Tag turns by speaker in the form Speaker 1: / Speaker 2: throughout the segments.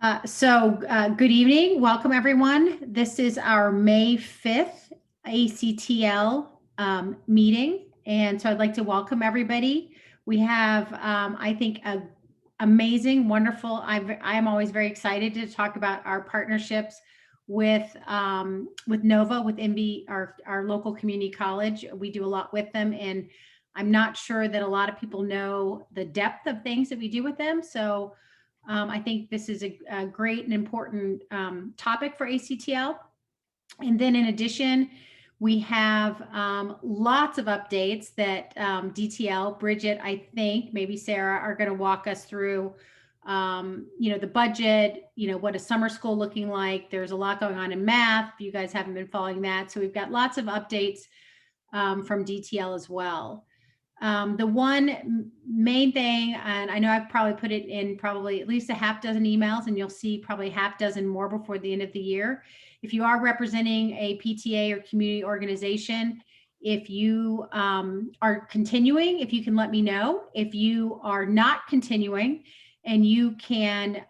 Speaker 1: Good evening. Welcome, everyone. This is our May 5th ACTL meeting. And so I'd like to welcome everybody. We have, I think, a amazing, wonderful, I am always very excited to talk about our partnerships with NOVA, with NB, our local community college. We do a lot with them, and I'm not sure that a lot of people know the depth of things that we do with them. So I think this is a great and important topic for ACTL. And then in addition, we have lots of updates that DTL, Bridget, I think, maybe Sarah, are going to walk us through, the budget, what is summer school looking like. There's a lot going on in math. If you guys haven't been following that. So we've got lots of updates from DTL as well. The one main thing, and I know I've probably put it in probably at least a half dozen emails, and you'll see probably a half dozen more before the end of the year. If you are representing a PTA or community organization, if you are continuing, if you can let me know. If you are not continuing, and you can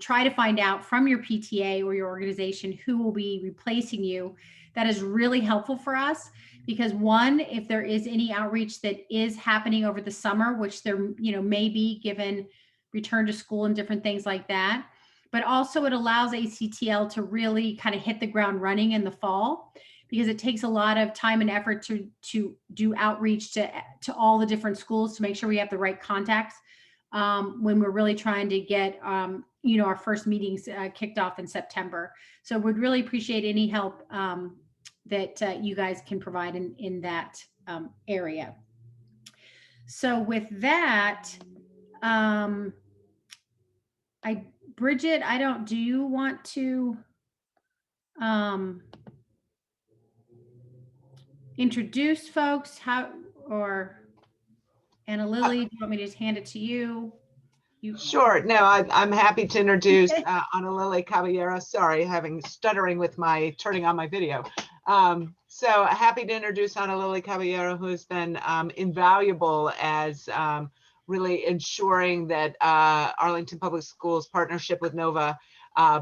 Speaker 1: try to find out from your PTA or your organization who will be replacing you, that is really helpful for us. Because one, if there is any outreach that is happening over the summer, which there, may be given return to school and different things like that, but also it allows ACTL to really kind of hit the ground running in the fall, because it takes a lot of time and effort to do outreach to all the different schools to make sure we have the right contacts when we're really trying to get, our first meetings kicked off in September. So we'd really appreciate any help that you guys can provide in that area. So with that, Bridget, do you want to introduce folks or Anna Lily, do you want me to just hand it to you?
Speaker 2: Sure. No, I'm happy to introduce Anna Lily Caballero. Sorry, having stuttering with my turning on my video. So happy to introduce Anna Lily Caballero, who has been invaluable as really ensuring that Arlington Public Schools partnership with NOVA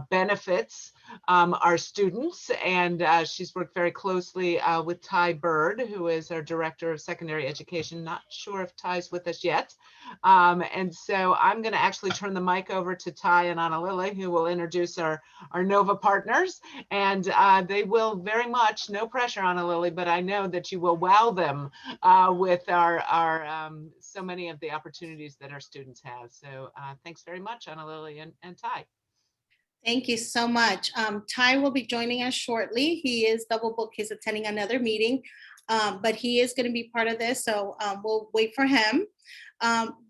Speaker 2: benefits our students. And she's worked very closely with Ty Bird, who is our Director of Secondary Education. Not sure if Ty's with us yet. And so I'm going to actually turn the mic over to Ty and Anna Lily, who will introduce our NOVA partners. And they will very much, no pressure, Anna Lily, but I know that you will wow them with our so many of the opportunities that our students have. So thanks very much, Anna Lily and Ty.
Speaker 3: Thank you so much. Ty will be joining us shortly. He is double booked. He's attending another meeting, but he is going to be part of this. So we'll wait for him.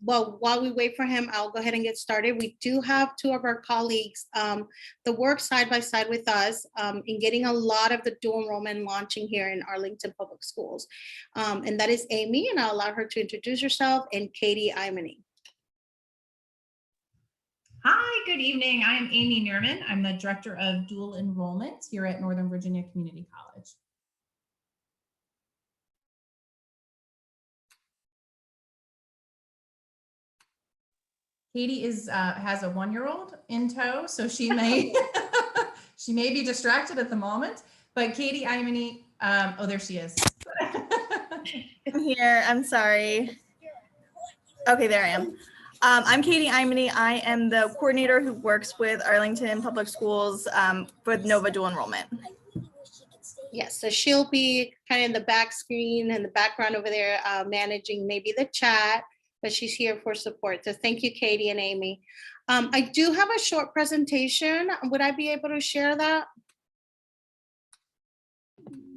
Speaker 3: Well, while we wait for him, I'll go ahead and get started. We do have two of our colleagues that work side by side with us in getting a lot of the dual enrollment launching here in Arlington Public Schools. And that is Amy, and I'll allow her to introduce herself, and Katie Imany.
Speaker 4: Hi, good evening. I am Amy Nerman. I'm the Director of Dual Enrollment here at Northern Virginia Community College. Katie has a 1-year-old in tow, so she may she may be distracted at the moment. But Katie Imany, oh, there she is.
Speaker 5: I'm here. I'm sorry. Okay, there I am. I'm Katie Imany. I am the coordinator who works with Arlington Public Schools with NOVA Dual Enrollment.
Speaker 3: Yes, so she'll be kind of in the back screen and the background over there managing maybe the chat, but she's here for support. So thank you, Katie and Amy. I do have a short presentation. Would I be able to share that?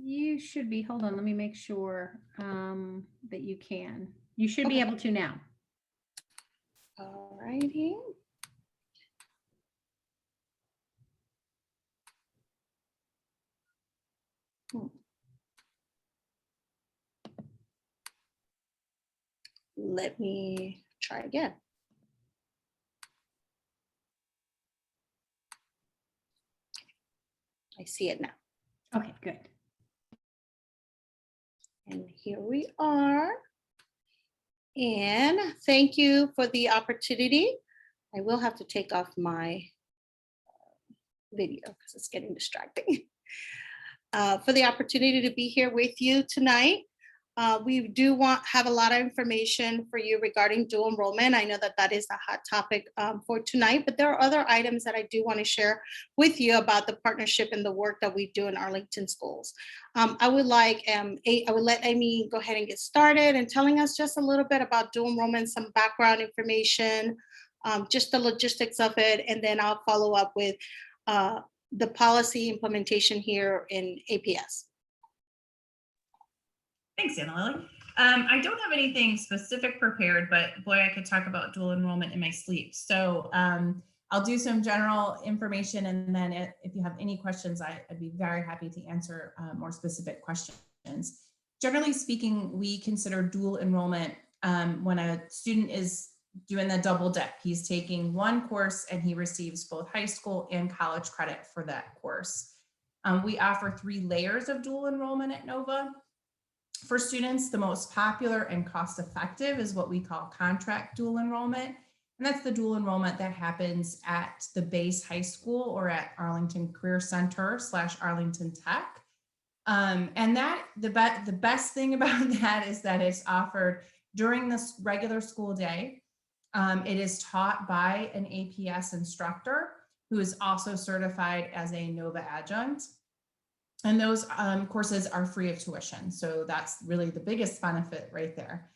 Speaker 1: You should be. Hold on, let me make sure that you can. You should be able to now.
Speaker 3: All righty. Let me try again. I see it now.
Speaker 1: Okay, good.
Speaker 3: And here we are. And thank you for the opportunity. I will have to take off my video because it's getting distracting. For the opportunity to be here with you tonight. We do have a lot of information for you regarding dual enrollment. I know that that is a hot topic for tonight, but there are other items that I do want to share with you about the partnership and the work that we do in Arlington schools. I would let Amy go ahead and get started and telling us just a little bit about dual enrollment, some background information, just the logistics of it, and then I'll follow up with the policy implementation here in APS.
Speaker 4: Thanks, Anna Lily. I don't have anything specific prepared, but boy, I could talk about dual enrollment in my sleep. So I'll do some general information, and then if you have any questions, I'd be very happy to answer more specific questions. Generally speaking, we consider dual enrollment when a student is doing the double dip. He's taking one course and he receives both high school and college credit for that course. We offer 3 layers of dual enrollment at Nova. For students, the most popular and cost-effective is what we call contract dual enrollment. And that's the dual enrollment that happens at the base high school or at Arlington Career Center / Arlington Tech. And that the best thing about that is that it's offered during the regular school day. It is taught by an APS instructor who is also certified as a Nova adjunct. And those courses are free of tuition. So that's really the biggest benefit right there.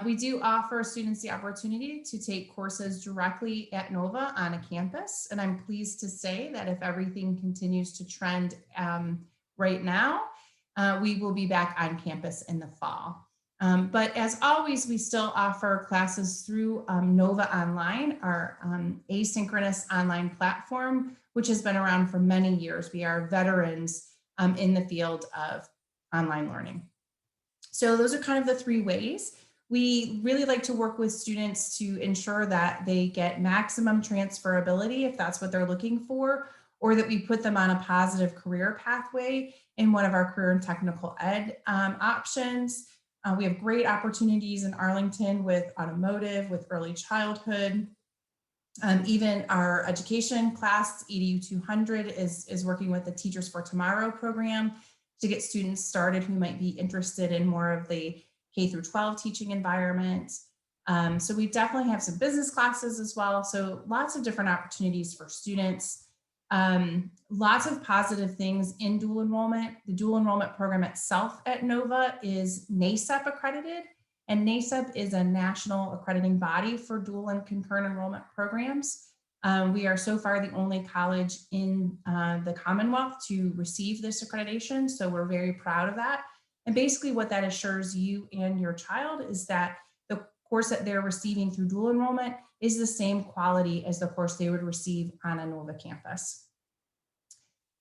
Speaker 4: We do offer students the opportunity to take courses directly at Nova on a campus. And I'm pleased to say that if everything continues to trend right now, we will be back on campus in the fall. But as always, we still offer classes through Nova Online, our asynchronous online platform, which has been around for many years. We are veterans in the field of online learning. So those are kind of the 3 ways. We really like to work with students to ensure that they get maximum transferability if that's what they're looking for, or that we put them on a positive career pathway in one of our career and technical ed options. We have great opportunities in Arlington with automotive, with early childhood. Even our education class, EDU 200, is working with the Teachers for Tomorrow program to get students started who might be interested in more of the K through 12 teaching environment. So we definitely have some business classes as well. So lots of different opportunities for students. Lots of positive things in dual enrollment. The dual enrollment program itself at Nova is NACEP accredited. And NACEP is a national accrediting body for dual and concurrent enrollment programs. We are so far the only college in the Commonwealth to receive this accreditation. So we're very proud of that. And basically what that assures you and your child is that the course that they're receiving through dual enrollment is the same quality as the course they would receive on a Nova campus.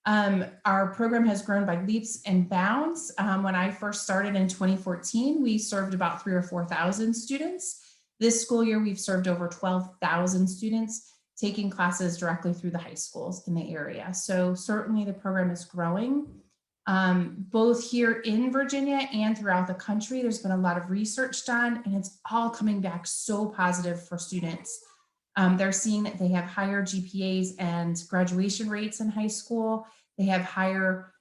Speaker 4: Our program has grown by leaps and bounds. When I first started in 2014, we served about 3,000 or 4,000 students. This school year, we've served over 12,000 students taking classes directly through the high schools in the area. So certainly the program is growing. Both here in Virginia and throughout the country, there's been a lot of research done, and it's all coming back so positive for students. They're seeing that they have higher GPAs and graduation rates in high school. They have higher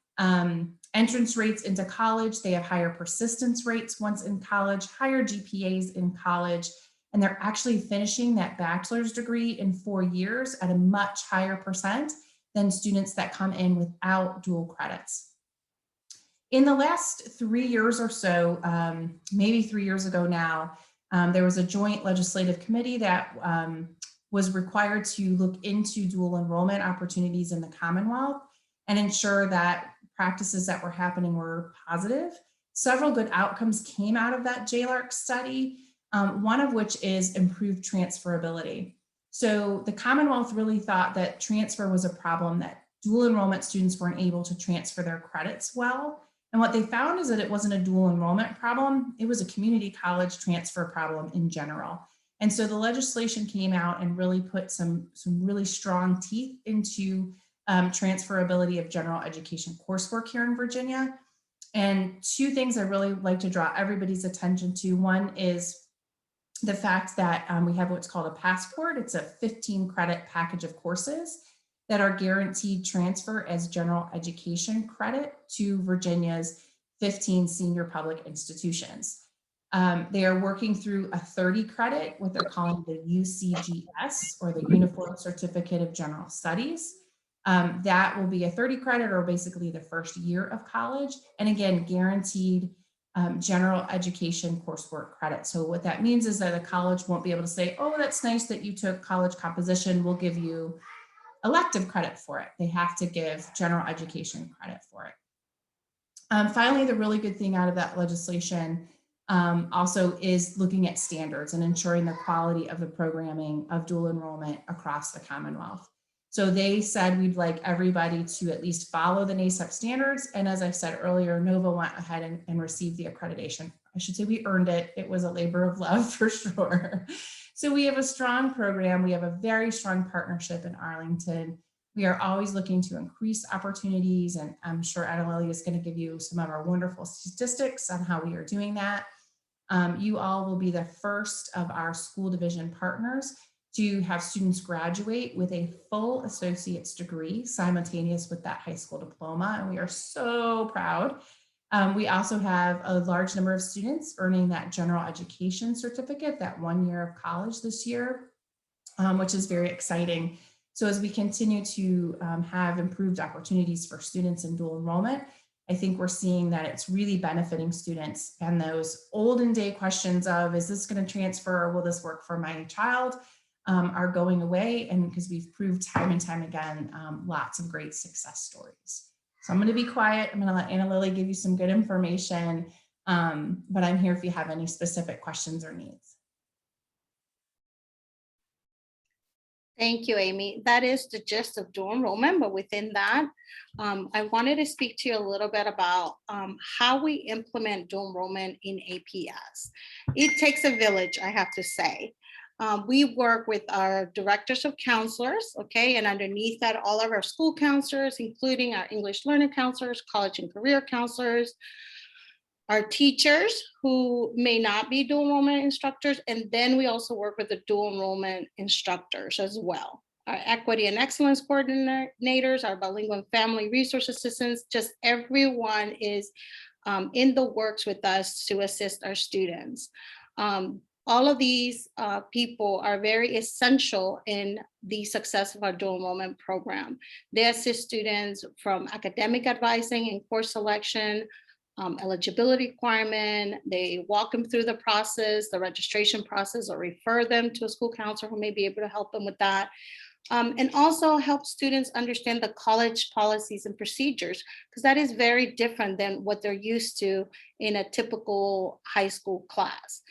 Speaker 4: entrance rates into college. They have higher persistence rates once in college, higher GPAs in college, and they're actually finishing that bachelor's degree in 4 years at a much higher percent than students that come in without dual credits. In the last 3 years or so, maybe 3 years ago now, there was a joint legislative committee that was required to look into dual enrollment opportunities in the Commonwealth and ensure that practices that were happening were positive. Several good outcomes came out of that JLARC study, one of which is improved transferability. So the Commonwealth really thought that transfer was a problem, that dual enrollment students weren't able to transfer their credits well. And what they found is that it wasn't a dual enrollment problem, it was a community college transfer problem in general. And so the legislation came out and really put some really strong teeth into transferability of general education coursework here in Virginia. And 2 things I really like to draw everybody's attention to. One is the fact that we have what's called a passport. It's a 15 credit package of courses that are guaranteed transfer as general education credit to Virginia's 15 senior public institutions. They are working through a 30 credit, what they're calling the UCGS, or the Uniform Certificate of General Studies. That will be a 30 credit, or basically the first year of college. And again, guaranteed general education coursework credit. So what that means is that a college won't be able to say, oh, that's nice that you took college composition, we'll give you elective credit for it. They have to give general education credit for it. Finally, the really good thing out of that legislation also is looking at standards and ensuring the quality of the programming of dual enrollment across the Commonwealth. So they said we'd like everybody to at least follow the NACEP standards. And as I said earlier, NOVA went ahead and received the accreditation. I should say we earned it. It was a labor of love for sure. So we have a strong program. We have a very strong partnership in Arlington. We are always looking to increase opportunities, and I'm sure Annalily is going to give you some of our wonderful statistics on how we are doing that. You all will be the first of our school division partners to have students graduate with a full associate's degree simultaneous with that high school diploma, and we are so proud. We also have a large number of students earning that general education certificate, that 1 year of college this year, which is very exciting. So as we continue to have improved opportunities for students in dual enrollment, I think we're seeing that it's really benefiting students, and those olden day questions of, is this going to transfer, or will this work for my child, are going away. And because we've proved time and time again, lots of great success stories. So I'm going to be quiet. I'm going to let Anna Lily give you some good information, but I'm here if you have any specific questions or needs.
Speaker 3: Thank you, Amy. That is the gist of dual enrollment, but within that, I wanted to speak to you a little bit about how we implement dual enrollment in APS. It takes a village, I have to say. We work with our directors of counselors, okay, and underneath that, all of our school counselors, including our English learning counselors, college and career counselors, our teachers who may not be dual enrollment instructors, and then we also work with the dual enrollment instructors as well. Our equity and excellence coordinators, our bilingual family resource assistants, just everyone is in the works with us to assist our students. All of these people are very essential in the success of our dual enrollment program. They assist students from academic advising and course selection, eligibility requirement. They walk them through the process, the registration process, or refer them to a school counselor who may be able to help them with that. And also help students understand the college policies and procedures, because that is very different than what they're used to in a typical high school class.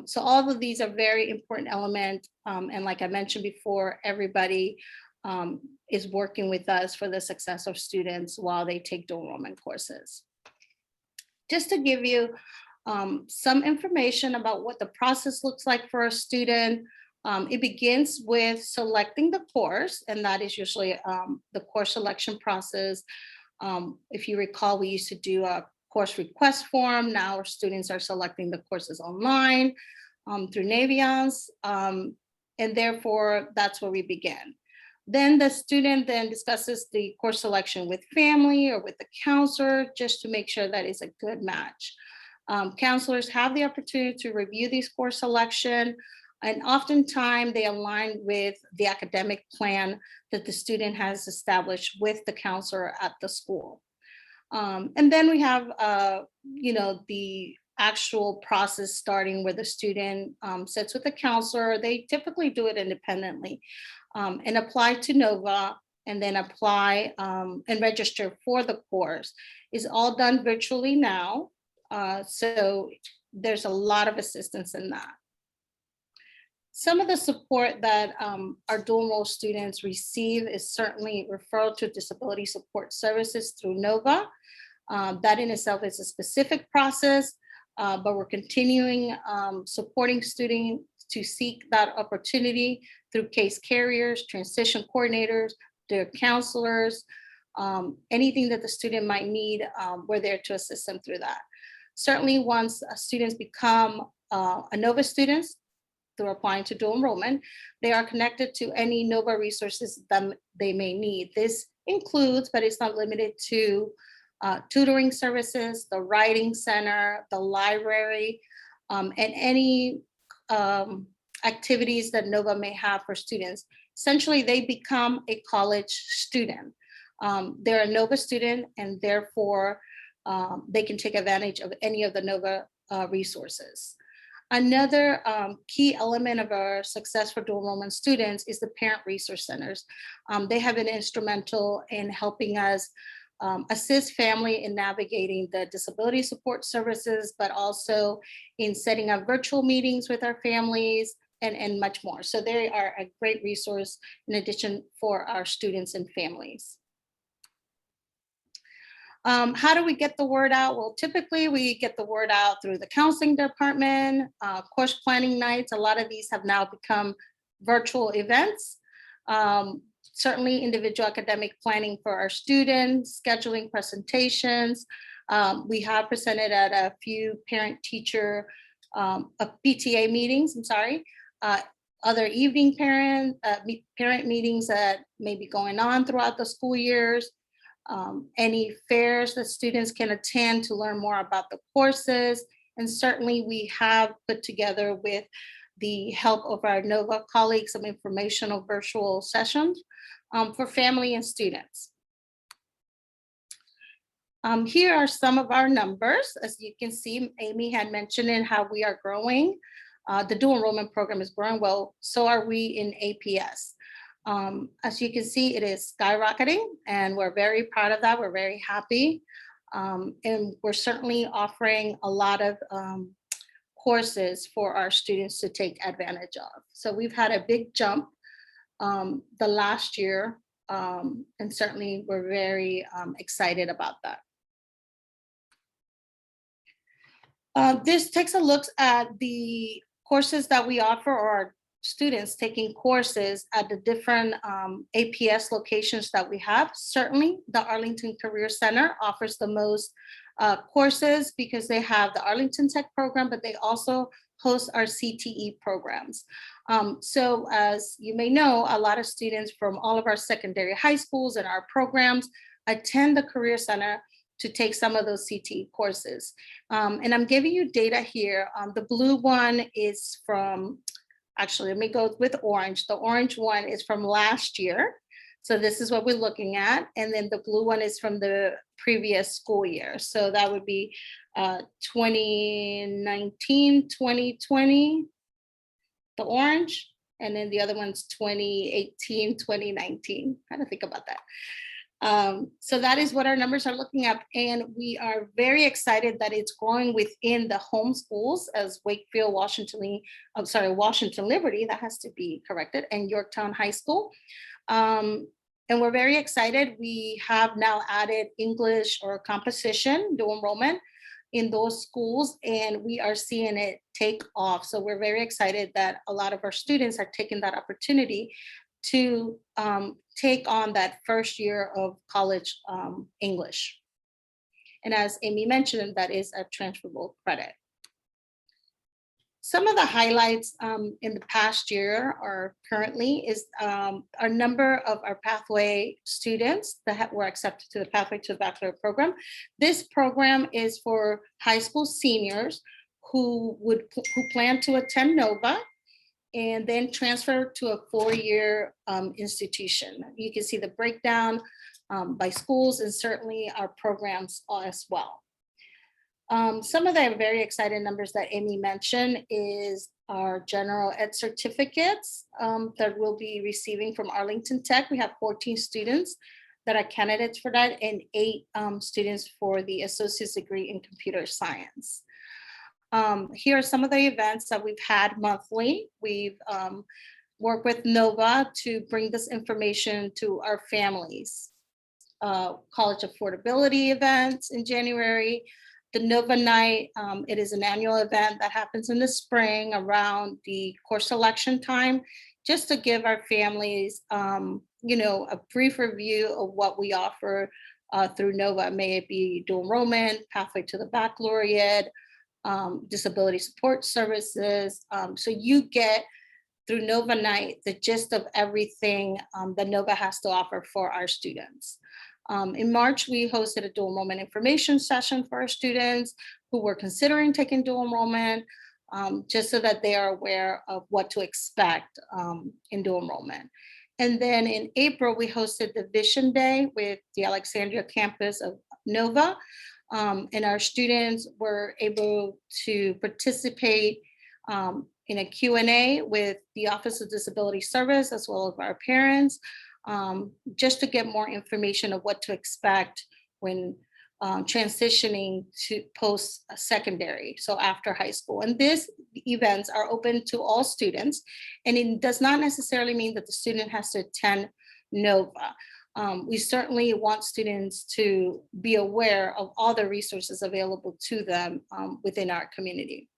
Speaker 3: So all of these are very important elements. And like I mentioned before, everybody is working with us for the success of students while they take dual enrollment courses. Just to give you some information about what the process looks like for a student, it begins with selecting the course, and that is usually the course selection process. If you recall, we used to do a course request form. Now our students are selecting the courses online through Naviance, and therefore that's where we begin. Then the student then discusses the course selection with family or with the counselor, just to make sure that it's a good match. Counselors have the opportunity to review these course selection, and oftentimes they align with the academic plan that the student has established with the counselor at the school. And then we have, the actual process starting where the student sits with the counselor. They typically do it independently and apply to NOVA, and then apply and register for the course. It's all done virtually now. So there's a lot of assistance in that. Some of the support that our dual enroll students receive is certainly referral to disability support services through NOVA. That in itself is a specific process, but we're continuing supporting students to seek that opportunity through case carriers, transition coordinators, their counselors, anything that the student might need, we're there to assist them through that. Certainly once students become a NOVA students, through applying to dual enrollment, they are connected to any NOVA resources that they may need. This includes, but it's not limited to, tutoring services, the writing center, the library, and any activities that NOVA may have for students. Essentially, they become a college student. They're a NOVA student, and therefore they can take advantage of any of the NOVA resources. Another key element of our success for dual enrollment students is the parent resource centers. They have been instrumental in helping us assist family in navigating the disability support services, but also in setting up virtual meetings with our families and much more. So they are a great resource in addition for our students and families. How do we get the word out? Well, typically we get the word out through the counseling department, course planning nights. A lot of these have now become virtual events. Certainly individual academic planning for our students, scheduling presentations. We have presented at a few parent-teacher PTA meetings, other evening parent meetings that may be going on throughout the school years. Any fairs that students can attend to learn more about the courses. And certainly we have put together, with the help of our NOVA colleagues, some informational virtual sessions for family and students. Here are some of our numbers. As you can see, Amy had mentioned in how we are growing. The dual enrollment program is growing well, so are we in APS. As you can see, it is skyrocketing, and we're very proud of that. We're very happy. And we're certainly offering a lot of courses for our students to take advantage of. So we've had a big jump the last year, and certainly we're very excited about that. This takes a look at the courses that we offer, or our students taking courses at the different APS locations that we have. Certainly the Arlington Career Center offers the most courses because they have the Arlington Tech program, but they also host our CTE programs. So as you may know, a lot of students from all of our secondary high schools and our programs attend the Career Center to take some of those CTE courses. And I'm giving you data here. The blue one is from, actually, let me go with orange. The orange one is from last year. So this is what we're looking at. And then the blue one is from the previous school year. So that would be 2019, 2020, the orange. And then the other one's 2018, 2019. How to think about that. So that is what our numbers are looking at. And we are very excited that it's growing within the home schools as Wakefield, Washington Liberty, that has to be corrected, and Yorktown High School. And we're very excited. We have now added English or composition dual enrollment in those schools, and we are seeing it take off. So we're very excited that a lot of our students are taking that opportunity to take on that first year of college English. And as Amy mentioned, that is a transferable credit. Some of the highlights in the past year or currently is our number of our pathway students that were accepted to the Pathway to the Baccalaureate program. This program is for high school seniors who plan to attend NOVA and then transfer to a four-year institution. You can see the breakdown by schools and certainly our programs as well. Some of the very exciting numbers that Amy mentioned is our general ed certificates that we'll be receiving from Arlington Tech. We have 14 students that are candidates for that, and 8 students for the associate's degree in computer science. Here are some of the events that we've had monthly. We've worked with NOVA to bring this information to our families. College affordability events in January. The NOVA Night, it is an annual event that happens in the spring around the course selection time, just to give our families, a brief review of what we offer through NOVA. May it be dual enrollment, Pathway to the Baccalaureate, disability support services. So you get through Nova Night the gist of everything that Nova has to offer for our students. In March, we hosted a dual enrollment information session for our students who were considering taking dual enrollment, just so that they are aware of what to expect in dual enrollment. And then in April, we hosted the Vision Day with the Alexandria campus of Nova. And our students were able to participate in a Q&A with the Office of Disability Service, as well as our parents, just to get more information of what to expect when transitioning to post-secondary, so after high school. And these events are open to all students, and it does not necessarily mean that the student has to attend Nova. We certainly want students to be aware of all the resources available to them within our community.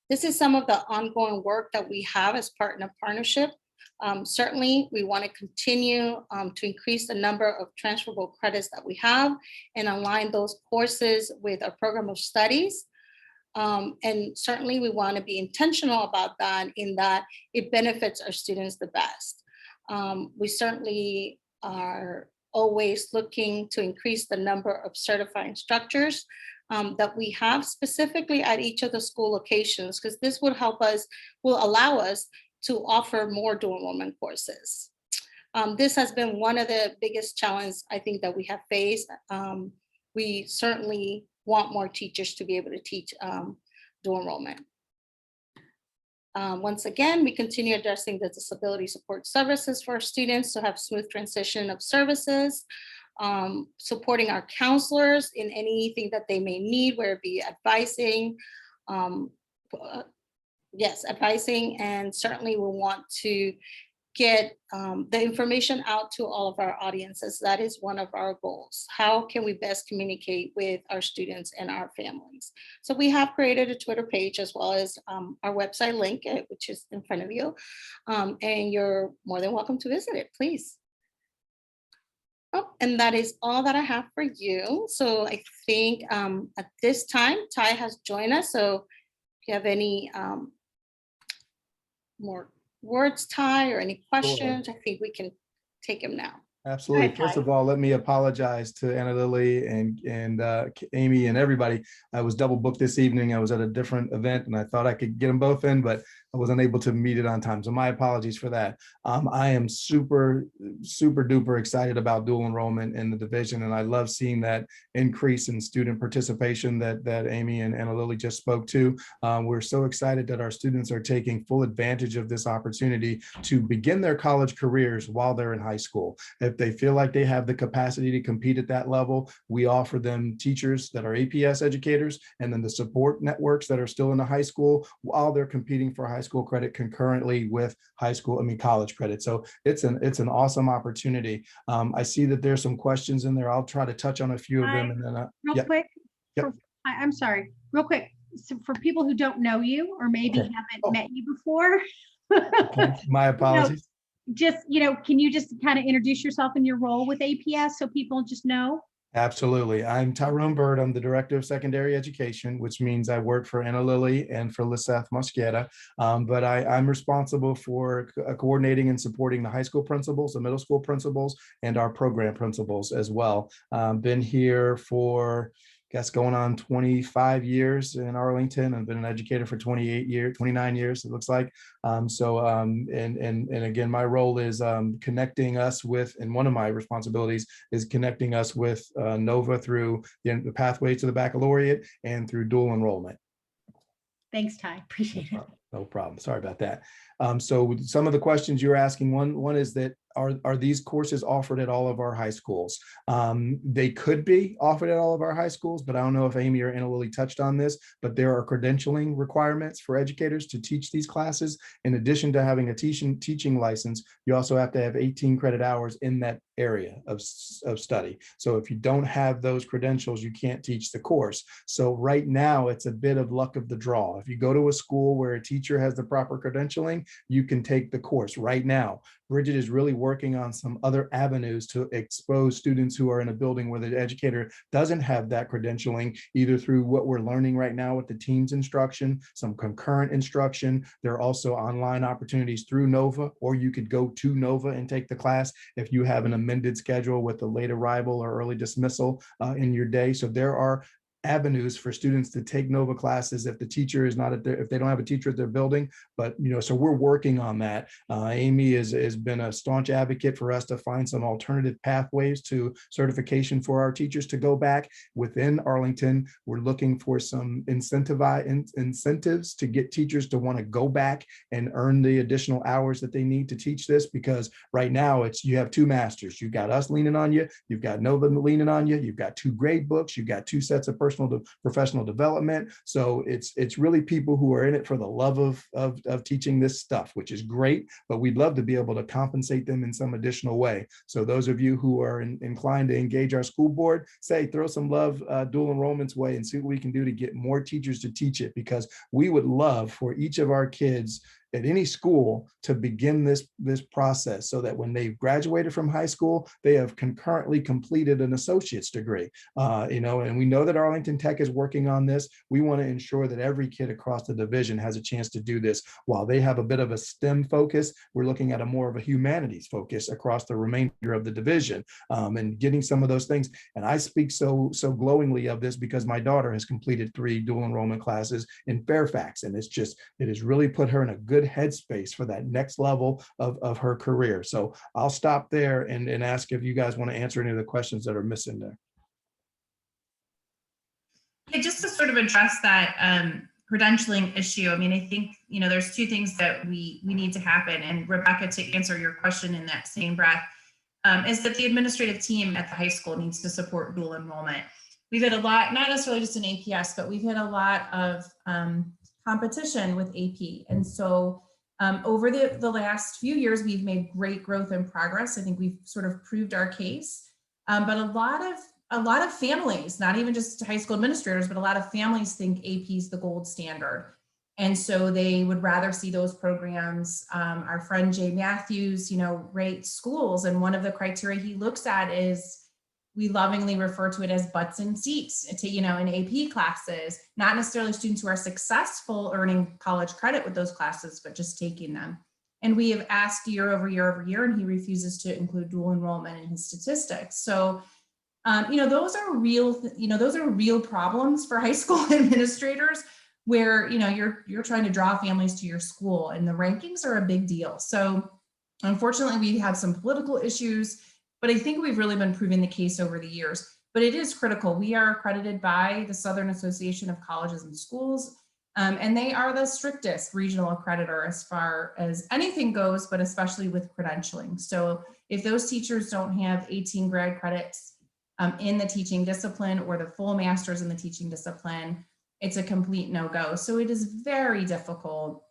Speaker 3: This is some of the ongoing work that we have as part in a partnership. Certainly, we want to continue to increase the number of transferable credits that we have and align those courses with our program of studies. And certainly, we want to be intentional about that, in that it benefits our students the best. We certainly are always looking to increase the number of certified instructors that we have specifically at each of the school locations, because this will allow us to offer more dual enrollment courses. This has been one of the biggest challenges I think that we have faced. We certainly want more teachers to be able to teach dual enrollment. Once again, we continue addressing the disability support services for our students to have smooth transition of services, supporting our counselors in anything that they may need, whether it be advising, advising, and certainly we want to get the information out to all of our audiences. That is one of our goals. How can we best communicate with our students and our families? So we have created a Twitter page, as well as our website link, which is in front of you. And you're more than welcome to visit it, please. Oh, and that is all that I have for you. So I think at this time, Ty has joined us. So if you have any more words, Ty, or any questions, I think we can take them now.
Speaker 6: Absolutely.
Speaker 3: Hi,
Speaker 6: First
Speaker 3: Ty.
Speaker 6: of all, let me apologize to Anna Lily and Amy and everybody. I was double booked this evening. I was at a different event and I thought I could get them both in, but I wasn't able to meet it on time. So my apologies for that. I am super duper excited about dual enrollment in the division. And I love seeing that increase in student participation that Amy and Anna Lily just spoke to. We're so excited that our students are taking full advantage of this opportunity to begin their college careers while they're in high school. If they feel like they have the capacity to compete at that level, we offer them teachers that are APS educators, and then the support networks that are still in the high school while they're competing for high school credit concurrently with college credit. So it's an awesome opportunity. I see that there's some questions in there. I'll try to touch on a few of them. And then
Speaker 1: Real quick.
Speaker 6: Yep.
Speaker 1: I'm sorry, real quick. So for people who don't know you or maybe
Speaker 6: Okay.
Speaker 1: haven't met you before.
Speaker 6: Okay. My apologies.
Speaker 1: Just, can you just kind of introduce yourself and your role with APS so people just know?
Speaker 6: Absolutely. I'm Tyrone Bird. I'm the Director of Secondary Education, which means I work for Anna Lily and for Liseth Mosqueda. But I'm responsible for coordinating and supporting the high school principals, the middle school principals, and our program principals as well. Been here for, going on 25 years in Arlington. I've been an educator for 29 years, it looks like. And again, my role is connecting us with, and one of my responsibilities is connecting us with Nova through the pathway to the baccalaureate and through dual enrollment.
Speaker 1: Thanks, Ty. Appreciate it.
Speaker 6: No problem. Sorry about that. So some of the questions you're asking, one is that are these courses offered at all of our high schools? They could be offered at all of our high schools, but I don't know if Amy or Anna Lily touched on this, but there are credentialing requirements for educators to teach these classes. In addition to having a teaching license, you also have to have 18 credit hours in that area of study. So if you don't have those credentials, you can't teach the course. So right now it's a bit of luck of the draw. If you go to a school where a teacher has the proper credentialing, you can take the course right now. Bridget is really working on some other avenues to expose students who are in a building where the educator doesn't have that credentialing, either through what we're learning right now with the teams instruction, some concurrent instruction. There are also online opportunities through Nova, or you could go to Nova and take the class if you have an amended schedule with a late arrival or early dismissal in your day. So there are avenues for students to take Nova classes if the teacher is not at their, if they don't have a teacher at their building. But, you know, so we're working on that. Amy has been a staunch advocate for us to find some alternative pathways to certification for our teachers to go back within Arlington. We're looking for some incentives to get teachers to want to go back and earn the additional hours that they need to teach this, because right now it's, you have two masters. You've got us leaning on you, you've got Nova leaning on you, you've got two grade books, you've got two sets of professional development. So it's really people who are in it for the love of teaching this stuff, which is great, but we'd love to be able to compensate them in some additional way. So those of you who are inclined to engage our school board, say, throw some love dual enrollment's way and see what we can do to get more teachers to teach it, because we would love for each of our kids at any school to begin this process, so that when they've graduated from high school, they have concurrently completed an associate's degree. You know, and we know that Arlington Tech is working on this. We want to ensure that every kid across the division has a chance to do this. While they have a bit of a STEM focus, we're looking at a more of a humanities focus across the remainder of the division, and getting some of those things. And I speak so glowingly of this because my daughter has completed 3 dual enrollment classes in Fairfax, and it has really put her in a good headspace for that next level of her career. So I'll stop there and ask if you guys want to answer any of the questions that are missing there.
Speaker 4: Yeah, just to sort of address that credentialing issue. I mean, I think, you know, there's 2 things that we need to happen. And Rebecca, to answer your question in that same breath, is that the administrative team at the high school needs to support dual enrollment. We've had a lot, not necessarily just in APS, but we've had a lot of competition with AP. And so over the last few years, we've made great growth and progress. I think we've sort of proved our case. But a lot of families, not even just high school administrators, but a lot of families think AP is the gold standard. And so they would rather see those programs. Our friend Jay Matthews, you know, rates schools. And one of the criteria he looks at is, we lovingly refer to it as butts and seats, to, you know, in AP classes, not necessarily students who are successful earning college credit with those classes, but just taking them. And we have asked year over year over year, and he refuses to include dual enrollment in his statistics. So, you know, those are real problems for high school administrators, where, you know, you're trying to draw families to your school, and the rankings are a big deal. So unfortunately, we have some political issues, but I think we've really been proving the case over the years. But it is critical. We are accredited by the Southern Association of Colleges and Schools, and they are the strictest regional accreditor as far as anything goes, but especially with credentialing. So if those teachers don't have 18 grad credits in the teaching discipline, or the full master's in the teaching discipline, it's a complete no-go. So it is very difficult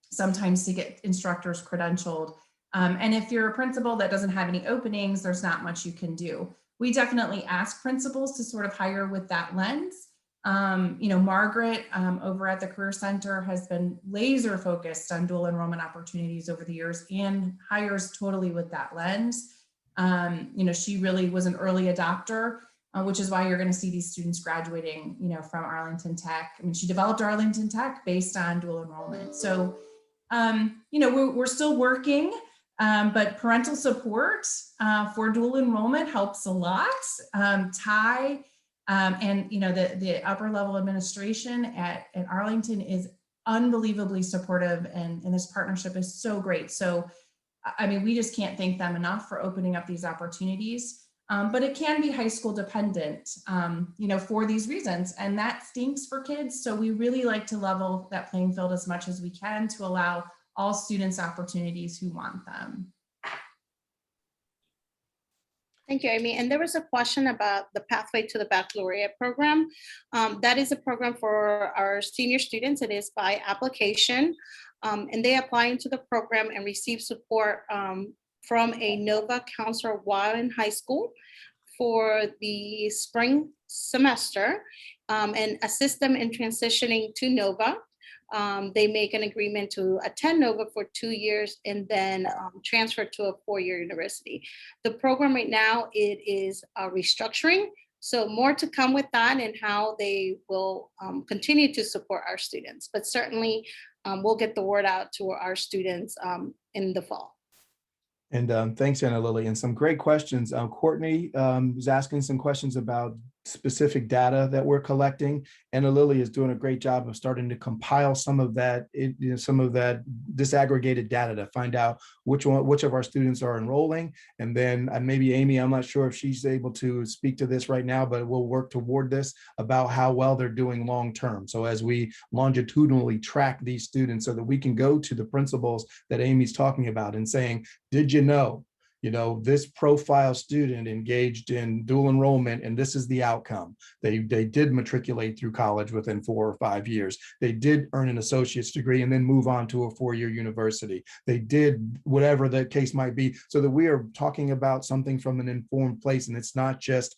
Speaker 4: sometimes to get instructors credentialed. And if you're a principal that doesn't have any openings, there's not much you can do. We definitely ask principals to sort of hire with that lens. You know, Margaret over at the Career Center has been laser focused on dual enrollment opportunities over the years, and hires totally with that lens. You know, she really was an early adopter, which is why you're going to see these students graduating, you know, from Arlington Tech. I mean, she developed Arlington Tech based on dual enrollment. So, you know, we're still working. But parental support for dual enrollment helps a lot. Ty and, you know, the upper level administration at Arlington is unbelievably supportive, and this partnership is so great. So, I mean, we just can't thank them enough for opening up these opportunities. But it can be high school dependent, you know, for these reasons, and that stinks for kids. So we really like to level that playing field as much as we can to allow all students opportunities who want them.
Speaker 3: Thank you, Amy. And there was a question about the pathway to the baccalaureate program. That is a program for our senior students. It is by application, and they apply into the program and receive support from a Nova counselor while in high school for the spring semester, and assist them in transitioning to Nova. they make an agreement to attend NOVA for 2 years and then transfer to a 4-year university. The program right now, it is restructuring. So more to come with that and how they will continue to support our students. But certainly we'll get the word out to our students in the fall.
Speaker 6: And thanks, Anna Lily, and some great questions. Courtney was asking some questions about specific data that we're collecting. Anna Lily is doing a great job of starting to compile some of that, some of that disaggregated data to find out which of our students are enrolling. And then maybe Amy, I'm not sure if she's able to speak to this right now, but we'll work toward this about how well they're doing long-term. So as we longitudinally track these students so that we can go to the principals that Amy's talking about and saying, did you know, this profile student engaged in dual enrollment, and this is the outcome. They did matriculate through college within 4 or 5 years. They did earn an associate's degree and then move on to a 4-year university. They did whatever the case might be, so that we are talking about something from an informed place, and it's not just,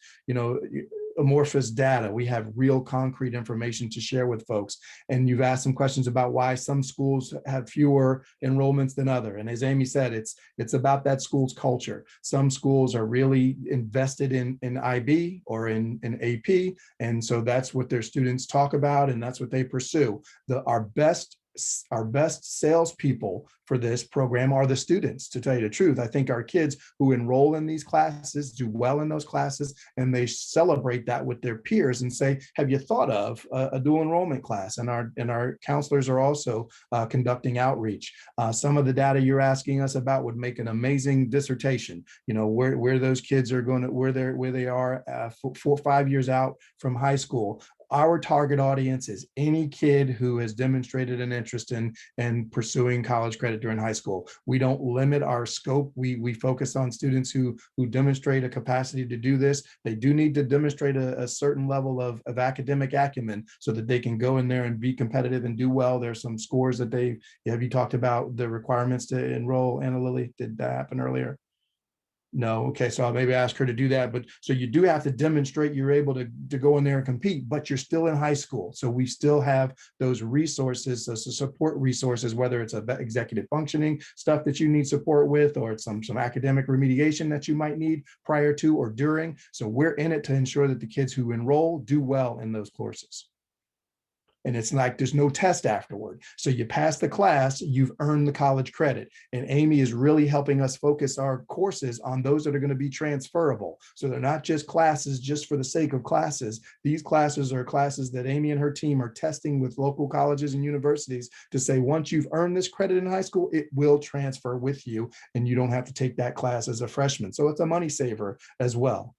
Speaker 6: amorphous data. We have real concrete information to share with folks. And you've asked some questions about why some schools have fewer enrollments than other. And as Amy said, it's about that school's culture. Some schools are really invested in IB or in AP. And so that's what their students talk about, and that's what they pursue. Our best salespeople for this program are the students, to tell you the truth. I think our kids who enroll in these classes do well in those classes, and they celebrate that with their peers and say, have you thought of a dual enrollment class? And our counselors are also conducting outreach. Some of the data you're asking us about would make an amazing dissertation, where those kids are going to, where they are 4 or 5 years out from high school. Our target audience is any kid who has demonstrated an interest in pursuing college credit during high school. We don't limit our scope. We focus on students who demonstrate a capacity to do this. They do need to demonstrate a certain level of academic acumen so that they can go in there and be competitive and do well. There's some scores that have you talked about the requirements to enroll, Anna Lily? Did that happen earlier? No. Okay. So I'll maybe ask her to do that. But so you do have to demonstrate you're able to go in there and compete, but you're still in high school. So we still have those resources, those support resources, whether it's executive functioning stuff that you need support with, or it's some academic remediation that you might need prior to or during. So we're in it to ensure that the kids who enroll do well in those courses. And it's like there's no test afterward. So you pass the class, you've earned the college credit. And Amy is really helping us focus our courses on those that are going to be transferable. So they're not just classes just for the sake of classes. These classes are classes that Amy and her team are testing with local colleges and universities to say, once you've earned this credit in high school, it will transfer with you, and you don't have to take that class as a freshman. So it's a money saver as well.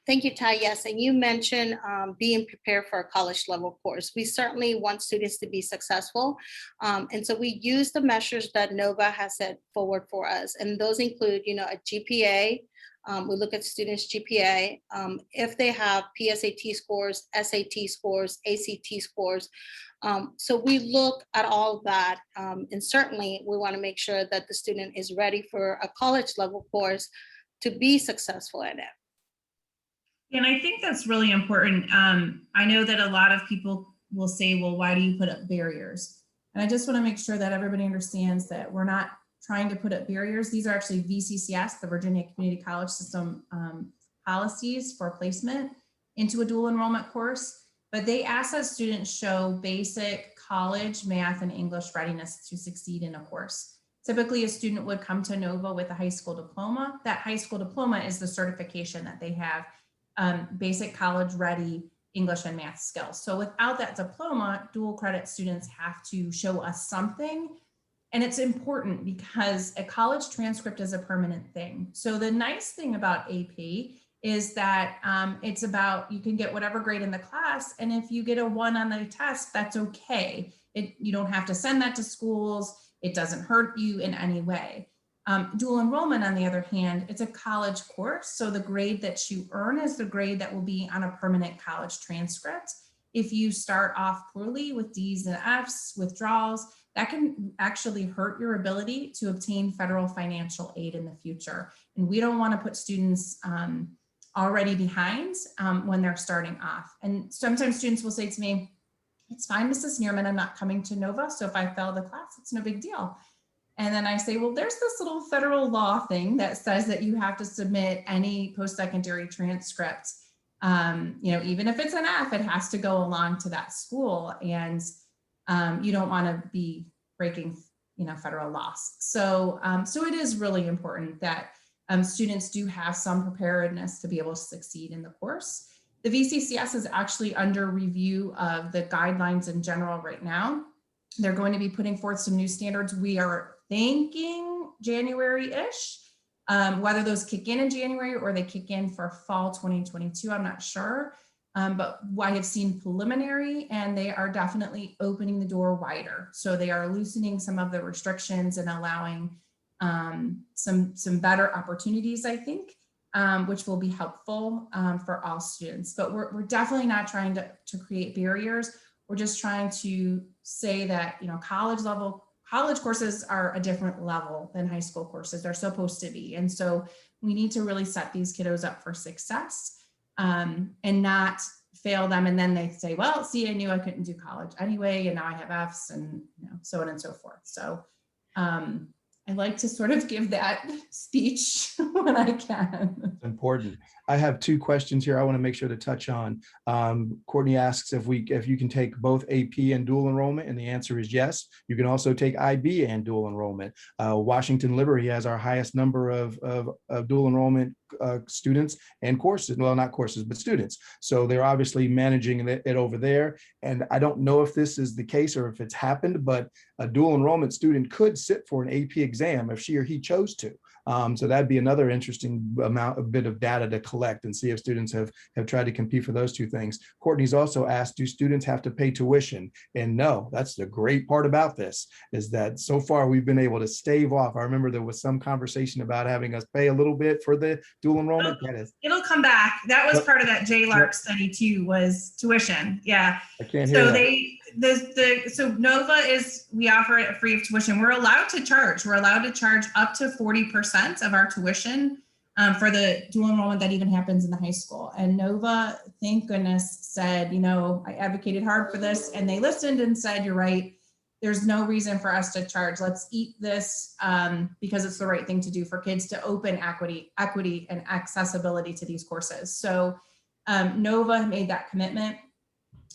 Speaker 3: Thank you, Ty. Yes, and you mentioned being prepared for a college level course. We certainly want students to be successful. And so we use the measures that NOVA has set forward for us. And those include, a GPA. We look at students' GPA. If they have PSAT scores, SAT scores, ACT scores. So we look at all of that. And certainly we want to make sure that the student is ready for a college level course to be successful in it.
Speaker 4: And I think that's really important. I know that a lot of people will say, well, why do you put up barriers? And I just want to make sure that everybody understands that we're not trying to put up barriers. These are actually VCCS, the Virginia Community College System policies for placement into a dual enrollment course. But they ask that students show basic college, math, and English readiness to succeed in a course. Typically, a student would come to NOVA with a high school diploma. That high school diploma is the certification that they have basic college ready English and math skills. So without that diploma, dual credit students have to show us something. And it's important because a college transcript is a permanent thing. So the nice thing about AP is that it's about, you can get whatever grade in the class. And if you get a 1 on the test, that's okay. You don't have to send that to schools. It doesn't hurt you in any way. Dual enrollment, on the other hand, it's a college course. So the grade that you earn is the grade that will be on a permanent college transcript. If you start off poorly with D's and F's, withdrawals, that can actually hurt your ability to obtain federal financial aid in the future. And we don't want to put students already behind when they're starting off. And sometimes students will say to me, it's fine, Mrs. Nerman, I'm not coming to Nova. So if I fail the class, it's no big deal. And then I say, well, there's this little federal law thing that says that you have to submit any post-secondary transcript. Even if it's an F, it has to go along to that school. And you don't want to be breaking, federal laws. So it is really important that students do have some preparedness to be able to succeed in the course. The VCCS is actually under review of the guidelines in general right now. They're going to be putting forth some new standards. We are thinking January-ish. Whether those kick in January or they kick in for fall 2022, I'm not sure. But I have seen preliminary, and they are definitely opening the door wider. So they are loosening some of the restrictions and allowing some better opportunities, I think, which will be helpful for all students. But we're definitely not trying to create barriers. We're just trying to say that, college courses are a different level than high school courses. They're supposed to be. And so we need to really set these kiddos up for success and not fail them. And then they say, well, see, I knew I couldn't do college anyway, and now I have Fs, and so on and so forth. So I like to sort of give that speech when I can.
Speaker 6: Important. I have two questions here I want to make sure to touch on. Courtney asks if you can take both AP and dual enrollment, and the answer is yes. You can also take IB and dual enrollment. Washington Liberty has our highest number of dual enrollment students and courses. Well, not courses, but students. So they're obviously managing it over there. And I don't know if this is the case or if it's happened, but a dual enrollment student could sit for an AP exam if she or he chose to. So that'd be another interesting bit of data to collect and see if students have tried to compete for those two things. Courtney's also asked, do students have to pay tuition? And no, that's the great part about this, is that so far we've been able to stave off. I remember there was some conversation about having us pay a little bit for the dual enrollment.
Speaker 4: It'll come back. That was part of that JLARC study too, was tuition. Yeah.
Speaker 6: I can't hear that.
Speaker 4: So Nova we offer it free of tuition. We're allowed to charge up to 40% of our tuition for the dual enrollment that even happens in the high school. And Nova, thank goodness, said, I advocated hard for this, and they listened and said, you're right. There's no reason for us to charge. Let's eat this because it's the right thing to do for kids to open equity and accessibility to these courses. So Nova made that commitment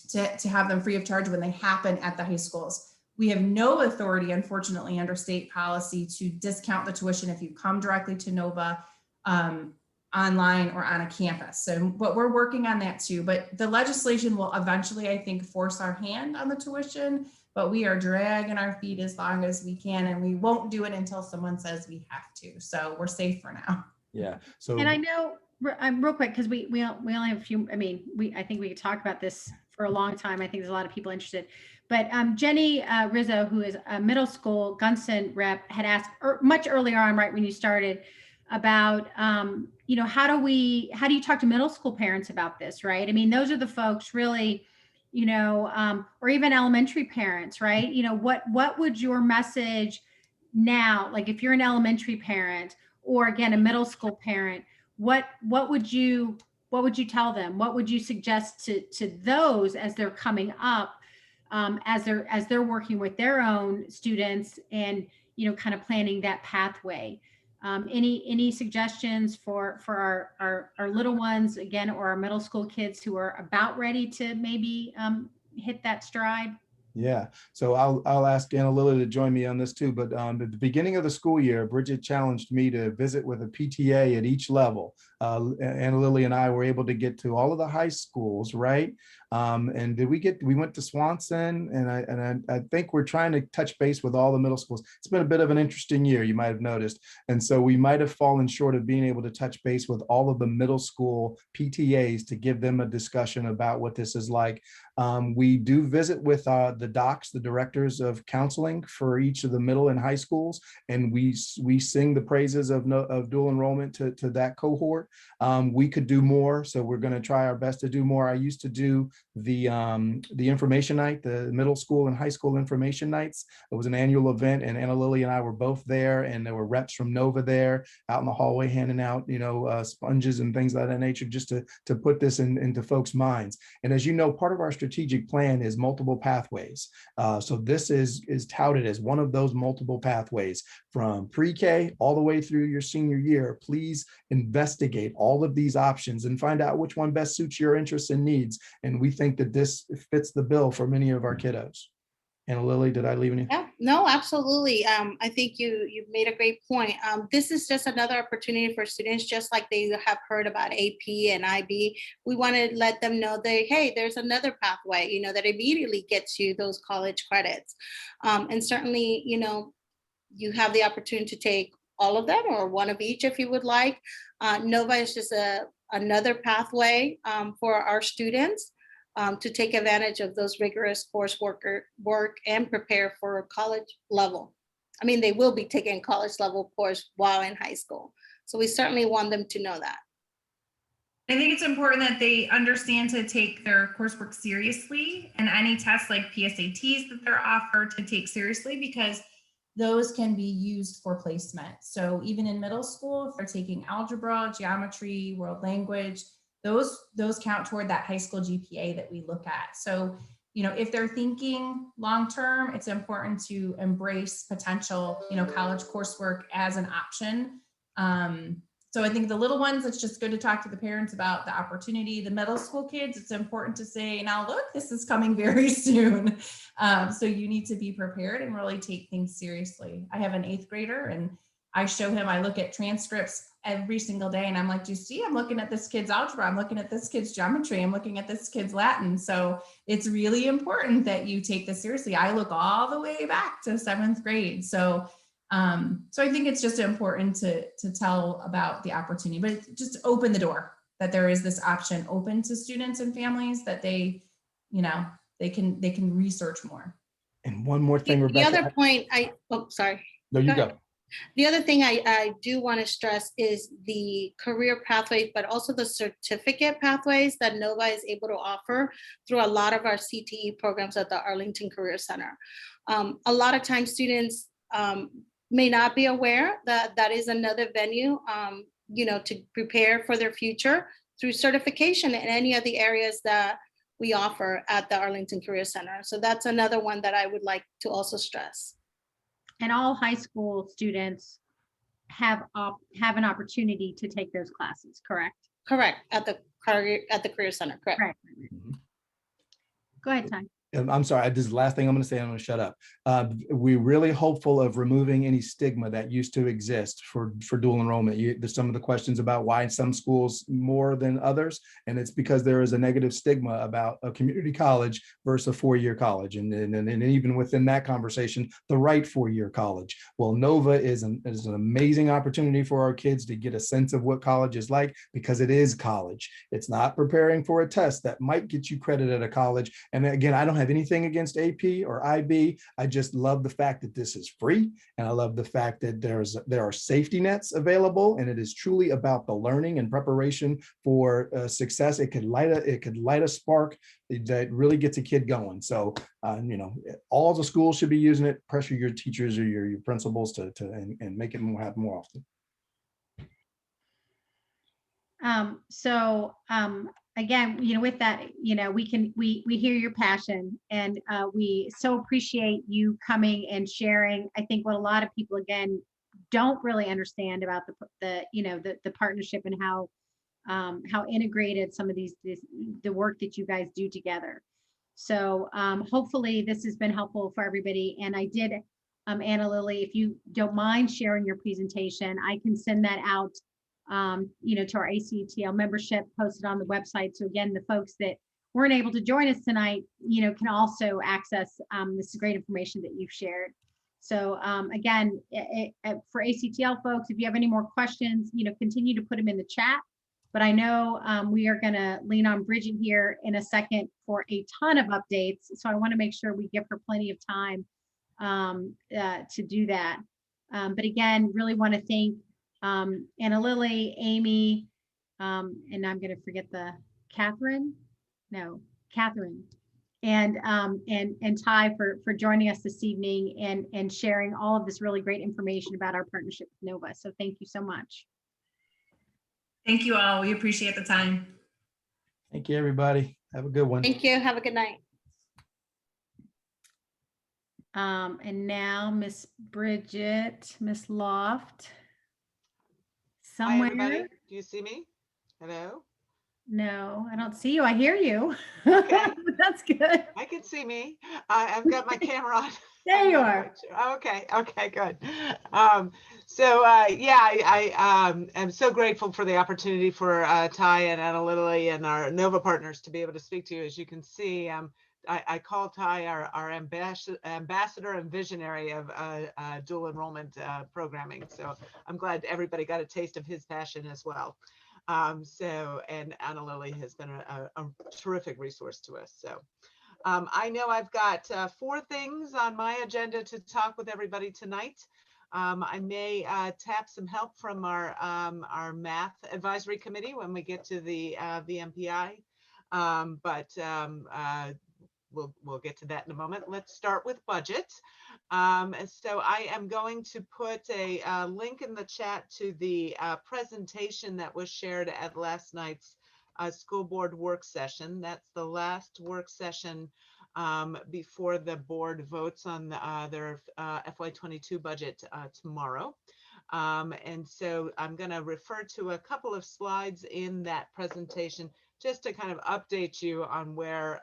Speaker 4: to have them free of charge when they happen at the high schools. We have no authority, unfortunately, under state policy to discount the tuition if you come directly to Nova online or on a campus. But we're working on that too. But the legislation will eventually, I think, force our hand on the tuition, but we are dragging our feet as long as we can, and we won't do it until someone says we have to. So we're safe for now.
Speaker 6: Yeah. So,
Speaker 1: and I know, real quick, because we only have a few, I think we could talk about this for a long time. I think there's a lot of people interested. But Jenny Rizzo, who is a middle school Gunson rep, had asked much earlier on, right when you started, about how do you talk to middle school parents about this, right? I mean, those are the folks really, or even elementary parents, right? What would your message now, like if you're an elementary parent or again a middle school parent, what would you tell them? What would you suggest to those as they're coming up, as they're working with their own students and kind of planning that pathway? Any suggestions for our little ones again, or our middle school kids who are about ready to maybe hit that stride?
Speaker 6: Yeah, so I'll ask Anna Lily to join me on this too. But at the beginning of the school year, Bridget challenged me to visit with a PTA at each level. Anna Lily and I were able to get to all of the high schools, right? And we went to Swanson, and I think we're trying to touch base with all the middle schools. It's been a bit of an interesting year, you might have noticed. And so we might have fallen short of being able to touch base with all of the middle school PTAs to give them a discussion about what this is like. We do visit with the docs, the directors of counseling for each of the middle and high schools, and we sing the praises of dual enrollment to that cohort. We could do more, so we're going to try our best to do more. I used to do the information night, the middle school and high school information nights. It was an annual event, and Anna Lily and I were both there, and there were reps from Nova there out in the hallway handing out, sponges and things of that nature, just to put this into folks' minds. And as you know, part of our strategic plan is multiple pathways. So this is touted as one of those multiple pathways from pre-K all the way through your senior year. Please investigate all of these options and find out which one best suits your interests and needs. And we think that this fits the bill for many of our kiddos. Anna Lily, did I leave any?
Speaker 3: Yeah, no, absolutely. I think you've made a great point. This is just another opportunity for students, just like they have heard about AP and IB. We want to let them know that, hey, there's another pathway, that immediately gets you those college credits. And certainly, you have the opportunity to take all of them or one of each if you would like. Nova is just another pathway for our students. To take advantage of those rigorous coursework and prepare for college level. I mean, they will be taking college level course while in high school. So we certainly want them to know that.
Speaker 4: I think it's important that they understand to take their coursework seriously, and any tests like PSATs that they're offered to take seriously, because those can be used for placement. So even in middle school, if they're taking algebra, geometry, world language, those count toward that high school GPA that we look at. So, if they're thinking long-term, it's important to embrace potential, college coursework as an option. So I think the little ones, it's just good to talk to the parents about the opportunity. The middle school kids, it's important to say, now look, this is coming very soon. So you need to be prepared and really take things seriously. I have an 8th grader, and I show him, I look at transcripts every single day, and I'm like, do you see, I'm looking at this kid's algebra, I'm looking at this kid's geometry, I'm looking at this kid's Latin. So it's really important that you take this seriously. I look all the way back to 7th grade. So I think it's just important to tell about the opportunity, but just open the door that there is this option open to students and families, that they can research more.
Speaker 6: And one more thing, Rebecca.
Speaker 3: The other point, sorry.
Speaker 6: No, you go.
Speaker 3: The other thing I do want to stress is the career pathways, but also the certificate pathways that Nova is able to offer through a lot of our CTE programs at the Arlington Career Center. A lot of times students may not be aware that that is another venue, to prepare for their future through certification in any of the areas that we offer at the Arlington Career Center. So that's another one that I would like to also stress.
Speaker 1: And all high school students have an opportunity to take those classes, correct?
Speaker 3: Correct, at the Career Center, correct.
Speaker 1: Right.
Speaker 6: Mhm.
Speaker 1: Go ahead, Ty.
Speaker 6: I'm sorry, this is the last thing I'm going to say. I'm going to shut up. We're really hopeful of removing any stigma that used to exist for dual enrollment. There's some of the questions about why some schools more than others, and it's because there is a negative stigma about a community college versus a four-year college, and even within that conversation, the right four-year college. Well, Nova is an amazing opportunity for our kids to get a sense of what college is like, because it is college. It's not preparing for a test that might get you credit at a college. And again, I don't have anything against AP or IB. I just love the fact that this is free, and I love the fact that there are safety nets available, and it is truly about the learning and preparation for success. It could light a spark that really gets a kid going. So all the schools should be using it. Pressure your teachers or your principals to make it happen more often.
Speaker 1: Again, with that, we hear your passion, and we so appreciate you coming and sharing. I think what a lot of people, again, don't really understand about the partnership and how integrated some of the work that you guys do together. So hopefully this has been helpful for everybody. And I did, Anna Lily, if you don't mind sharing your presentation, I can send that out to our ACTL membership, posted on the website. So again, the folks that weren't able to join us tonight, can also access this great information that you've shared. So again, for ACTL folks, if you have any more questions, continue to put them in the chat. But I know we are going to lean on Bridget here in a second for a ton of updates. So I want to make sure we give her plenty of time to do that. But again, really want to thank Anna Lily, Amy, and I'm going to forget the Catherine. No, Catherine. And Ty for joining us this evening and sharing all of this really great information about our partnership with Nova. So thank you so much.
Speaker 4: Thank you all. We appreciate the time.
Speaker 6: Thank you, everybody. Have a good one.
Speaker 3: Thank you. Have a good night.
Speaker 1: And now Miss Bridget, Miss Loft.
Speaker 2: Hi,
Speaker 1: Somewhere.
Speaker 2: everybody. Do you see me? Hello?
Speaker 1: No, I don't see you. I hear you.
Speaker 2: Okay.
Speaker 1: That's good.
Speaker 2: I can see me. I've got my camera on.
Speaker 1: There
Speaker 2: I'm
Speaker 1: you
Speaker 2: not
Speaker 1: are.
Speaker 2: quite sure. Okay, good. Yeah, I am so grateful for the opportunity for Ty and Anna Lily and our Nova partners to be able to speak to you. As you can see, I call Ty our ambassador and visionary of dual enrollment programming. So I'm glad everybody got a taste of his passion as well. And Anna Lily has been a terrific resource to us. So I know I've got 4 things on my agenda to talk with everybody tonight. I may tap some help from our math advisory committee when we get to the VMPI, we'll get to that in a moment. Let's start with budget. So I am going to put a link in the chat to the presentation that was shared at last night's school board work session. That's the last work session before the board votes on their FY22 budget tomorrow. And so I'm going to refer to a couple of slides in that presentation just to kind of update you on where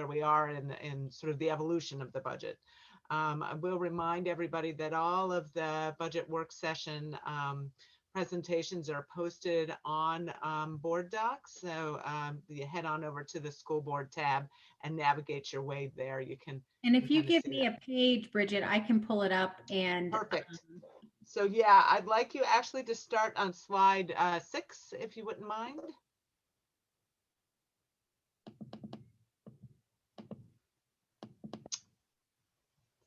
Speaker 2: we are in sort of the evolution of the budget. I will remind everybody that all of the budget work session presentations are posted on board docs. So you head on over to the school board tab and navigate your way there. You can.
Speaker 1: And if you give me a page, Bridget, I can pull it up and.
Speaker 2: Perfect. So yeah, I'd like you actually to start on slide 6, if you wouldn't mind.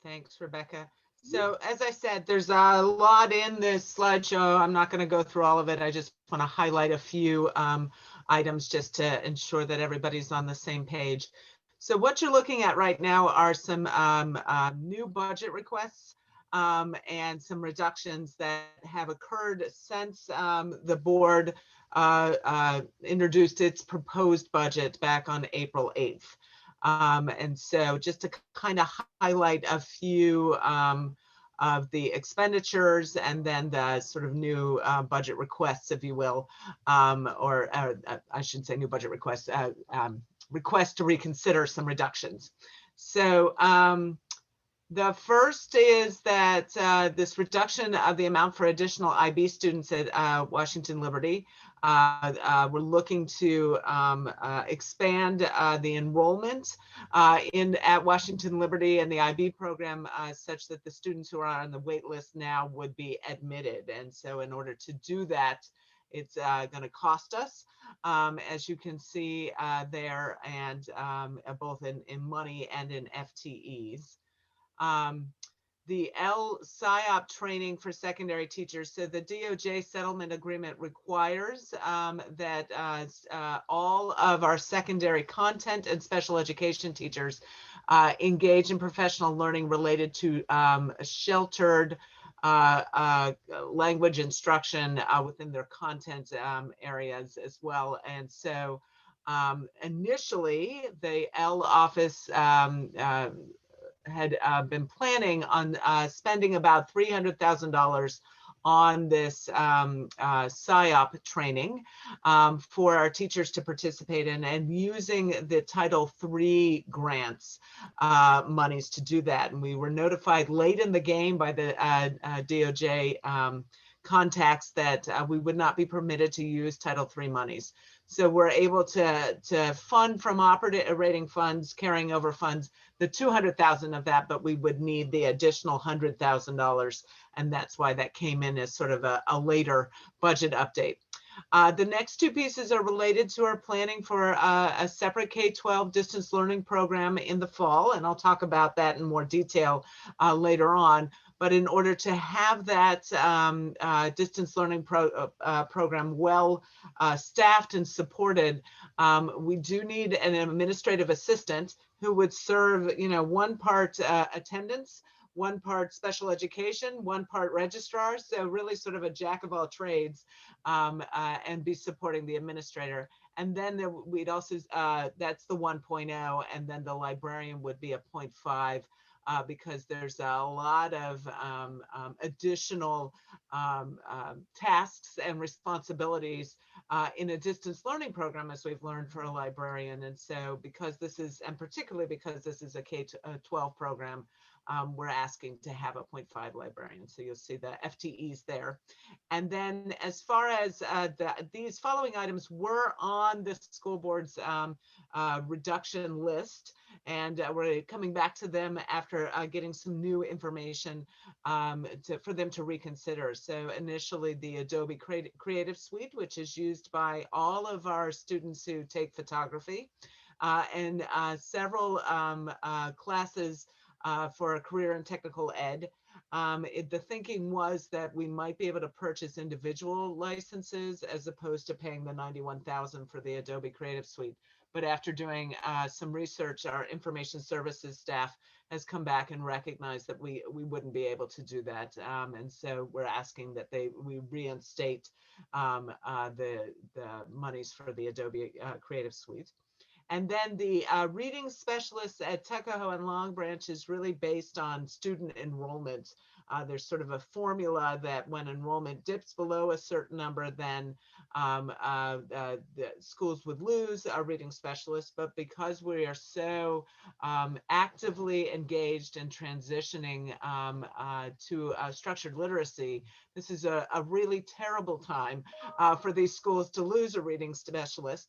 Speaker 2: Thanks, Rebecca. So as I said, there's a lot in this slideshow. I'm not going to go through all of it. I just want to highlight a few items just to ensure that everybody's on the same page. So what you're looking at right now are some new budget requests and some reductions that have occurred since the board introduced its proposed budget back on April 8th. And so just to kind of highlight a few of the expenditures and then the sort of new budget requests, if you will, or I should say new budget requests, request to reconsider some reductions. So the first is that this reduction of the amount for additional IB students at Washington Liberty. We're looking to expand the enrollment at Washington Liberty and the IB program such that the students who are on the wait list now would be admitted. And so in order to do that, it's going to cost us, as you can see there, and both in money and in FTEs. The LSIOP training for secondary teachers. So the DOJ settlement agreement requires that all of our secondary content and special education teachers engage in professional learning related to sheltered language instruction within their content areas as well. And so initially the L office had been planning on spending about $300,000 on this PSYOP training for our teachers to participate in, and using the Title III grants monies to do that. And we were notified late in the game by the DOJ contacts that we would not be permitted to use Title III monies. So we're able to fund from operating funds, carrying over funds, the $200,000 of that, but we would need the additional $100,000. And that's why that came in as sort of a later budget update. The next two pieces are related to our planning for a separate K-12 distance learning program in the fall. And I'll talk about that in more detail later on. But in order to have that distance learning program well staffed and supported, we do need an administrative assistant who would serve, one part attendance, one part special education, one part registrar. So really sort of a jack of all trades, and be supporting the administrator. And then we'd also, that's the 1.0, and then the librarian would be a 0.5. Because there's a lot of additional tasks and responsibilities in a distance learning program, as we've learned for a librarian. And so because this is, and particularly because this is a K-12 program, we're asking to have a 0.5 librarian. So you'll see the FTEs there. And then as far as these following items were on the school board's reduction list, and we're coming back to them after getting some new information for them to reconsider. So initially the Adobe Creative Suite, which is used by all of our students who take photography, and several classes for a career and technical ed. The thinking was that we might be able to purchase individual licenses as opposed to paying the $91,000 for the Adobe Creative Suite. But after doing some research, our information services staff has come back and recognized that we wouldn't be able to do that. And so we're asking that we reinstate the monies for the Adobe Creative Suite. And then the reading specialists at Tuckahoe and Long Branch is really based on student enrollment. There's sort of a formula that when enrollment dips below a certain number, then the schools would lose a reading specialist. But because we are so actively engaged in transitioning to structured literacy, this is a really terrible time for these schools to lose a reading specialist.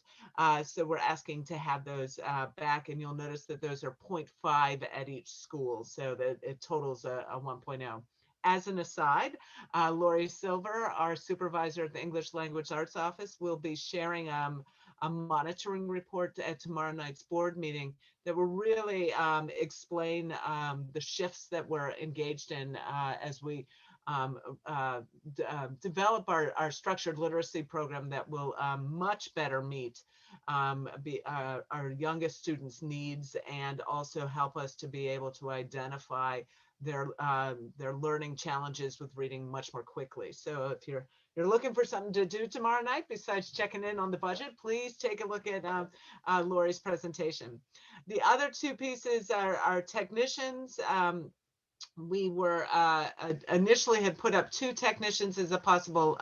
Speaker 2: So we're asking to have those back, and you'll notice that those are 0.5 at each school, so that it totals a 1.0. As an aside, Lori Silver, our supervisor at the English Language Arts Office, will be sharing a monitoring report at tomorrow night's board meeting that will really explain the shifts that we're engaged in as we develop our structured literacy program that will much better meet our youngest students' needs, and also help us to be able to identify their learning challenges with reading much more quickly. So if you're looking for something to do tomorrow night besides checking in on the budget, please take a look at Lori's presentation. The other two pieces are technicians. We were initially had put up 2 technicians as a possible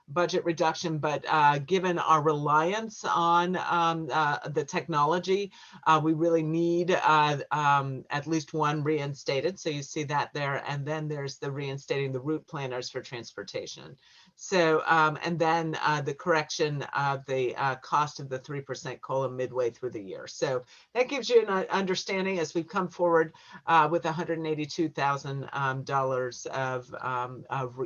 Speaker 2: budget reduction, but given our reliance on the technology, we really need at least 1 reinstated. So you see that there. And then there's the reinstating the route planners for transportation. So, and then the correction of the cost of the 3% COLA midway through the year. So that gives you an understanding as we've come forward with $182,000 of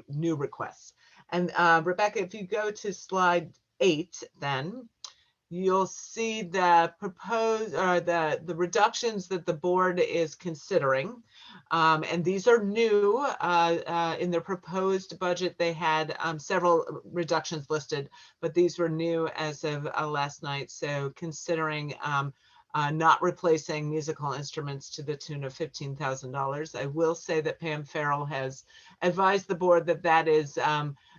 Speaker 2: new requests. And Rebecca, if you go to slide 8, then you'll see the proposed the reductions that the board is considering. And these are new in their proposed budget. They had several reductions listed, but these were new as of last night. So considering not replacing musical instruments to the tune of $15,000. I will say that Pam Farrell has advised the board that that is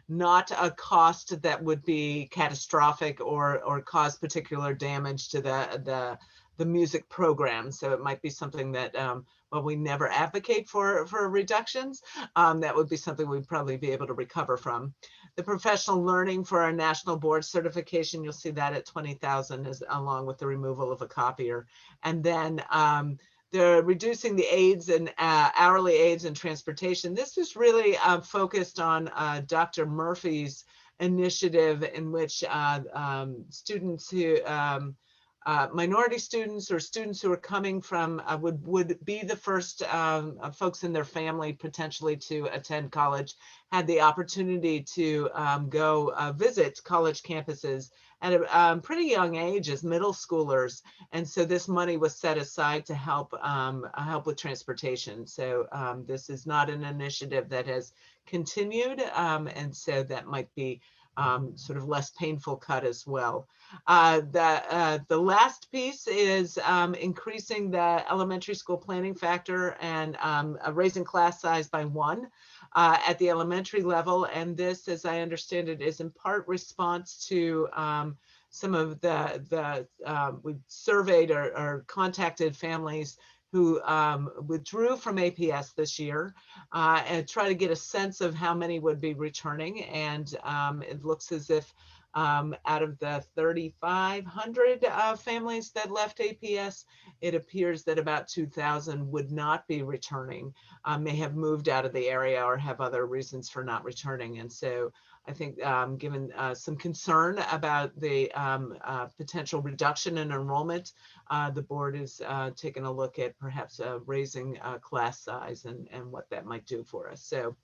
Speaker 2: not a cost that would be catastrophic or cause particular damage to the music program. So it might be something that, well, we never advocate for reductions. That would be something we'd probably be able to recover from. The professional learning for our national board certification, you'll see that at $20,000 along with the removal of a copier. And then they're reducing the aides and hourly aides and transportation. This was really focused on Dr. Murphy's initiative in which students who minority students or students who are coming from would be the first folks in their family potentially to attend college, had the opportunity to go visit college campuses at a pretty young age as middle schoolers. And so this money was set aside to help with transportation. So this is not an initiative that has continued. And so that might be sort of less painful cut as well. The last piece is increasing the elementary school planning factor and raising class size by 1 at the elementary level. And this, as I understand it, is in part response to some of we surveyed or contacted families who withdrew from APS this year and try to get a sense of how many would be returning. And it looks as if out of the 3,500 families that left APS, it appears that about 2,000 would not be returning, may have moved out of the area or have other reasons for not returning. And so I think given some concern about the potential reduction in enrollment, the board is taking a look at perhaps raising class size and what that might do for us. So,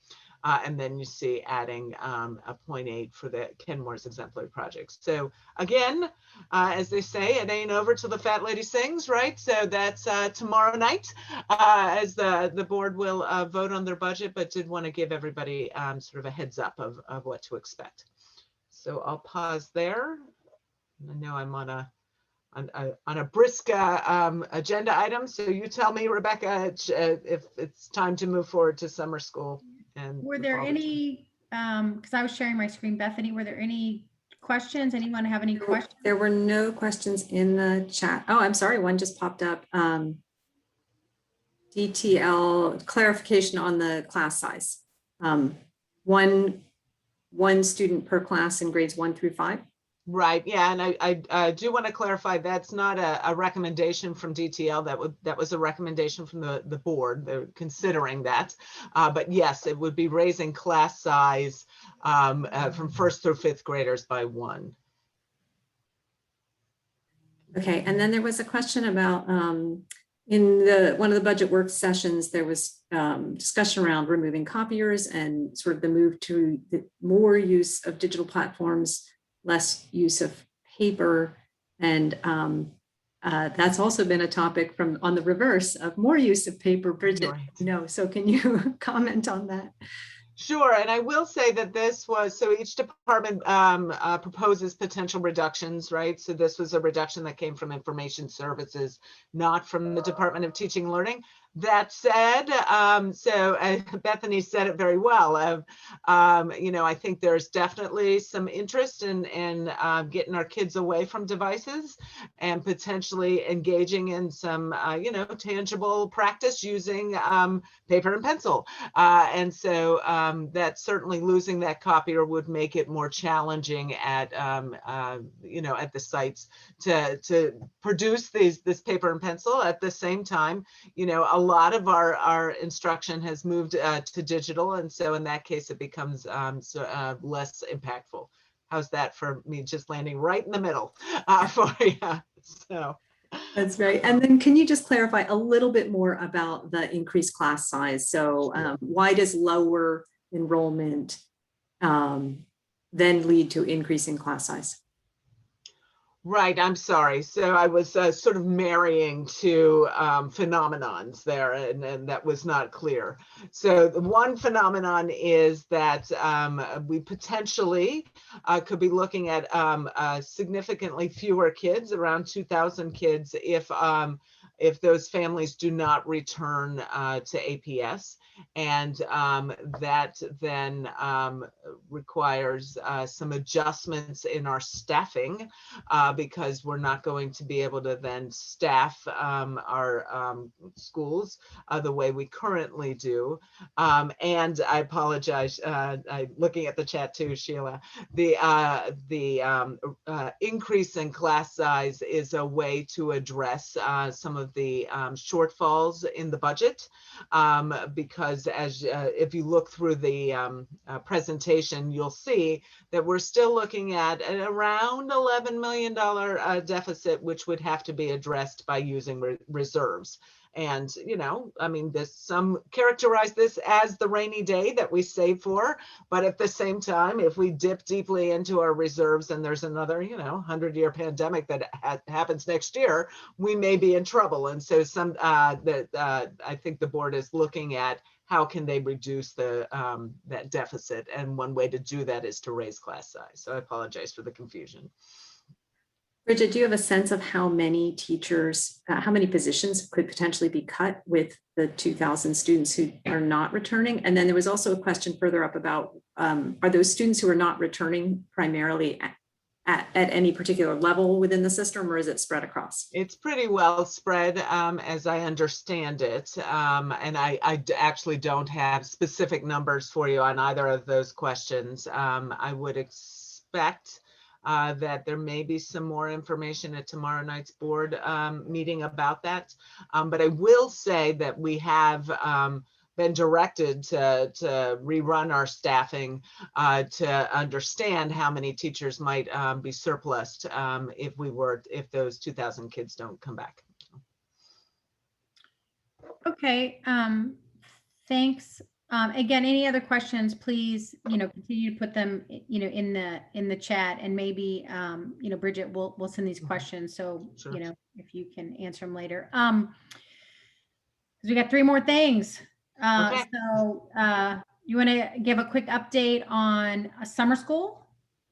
Speaker 2: and then you see adding a 0.8 for the Kenmore's exemplary projects. So again, as they say, it ain't over till the fat lady sings, right? So that's tomorrow night as the board will vote on their budget, but did want to give everybody sort of a heads up of what to expect. So I'll pause there. I know I'm on a brisk agenda item. So you tell me, Rebecca, if it's time to move forward to summer school. And
Speaker 1: Were there any, because I was sharing my screen, Bethany, were there any questions? Anyone have any questions?
Speaker 7: There were no questions in the chat. Oh, I'm sorry, one just popped up. DTL clarification on the class size. One student per class in grades 1 through 5.
Speaker 2: Right. Yeah. And I do want to clarify that's not a recommendation from DTL. That was a recommendation from the board. They're considering that. But yes, it would be raising class size from 1st through 5th graders by 1.
Speaker 7: Okay. And then there was a question about in one of the budget work sessions, there was discussion around removing copiers and sort of the move to the more use of digital platforms, less use of paper. And that's also been a topic on the reverse of more use of paper. Bridget,
Speaker 2: Right.
Speaker 7: no. So can you comment on that?
Speaker 2: Sure. And I will say that this was, so each department proposes potential reductions, right? So this was a reduction that came from information services, not from the Department of Teaching and Learning. That said, Bethany said it very well. I think there's definitely some interest in getting our kids away from devices and potentially engaging in some, tangible practice using paper and pencil. And so that certainly losing that copier would make it more challenging at the sites to produce this paper and pencil. At the same time, a lot of our instruction has moved to digital, and so in that case it becomes less impactful. How's that for me just landing right in the middle for you? So
Speaker 7: That's great. And then can you just clarify a little bit more about the increased class size? So why does lower enrollment then lead to increasing class size?
Speaker 2: Right, I'm sorry. So I was sort of marrying two phenomenons there, and that was not clear. So the one phenomenon is that we potentially could be looking at significantly fewer kids, around 2,000 kids, if those families do not return to APS. And that then requires some adjustments in our staffing because we're not going to be able to then staff our schools the way we currently do. And I apologize, looking at the chat too, Sheila, the increase in class size is a way to address some of of the shortfalls in the budget, because as if you look through the presentation, you'll see that we're still looking at an around $11 million deficit, which would have to be addressed by using reserves. And, you know, I mean, some characterize this as the rainy day that we save for, but at the same time, if we dip deeply into our reserves and there's another, you know, 100-year pandemic that happens next year, we may be in trouble. And so I think the board is looking at how can they reduce that deficit, and one way to do that is to raise class size. So I apologize for the confusion.
Speaker 7: Bridget, do you have a sense of how many teachers, how many positions could potentially be cut with the 2,000 students who are not returning? And then there was also a question further up about, are those students who are not returning primarily at any particular level within the system, or is it spread across?
Speaker 2: It's pretty well spread, as I understand it. And I actually don't have specific numbers for you on either of those questions. I would expect that there may be some more information at tomorrow night's board meeting about that. But I will say that we have been directed to rerun our staffing to understand how many teachers might be surplused if those 2,000 kids don't come back.
Speaker 1: Okay, thanks. Again, any other questions, please, you know, continue to put them, you know, in the chat, and maybe, you know, Bridget will send these questions. So,
Speaker 2: Sure.
Speaker 1: you know, if you can answer them later. 'Cause we got 3 more things.
Speaker 2: Okay.
Speaker 1: So you want to give a quick update on summer school?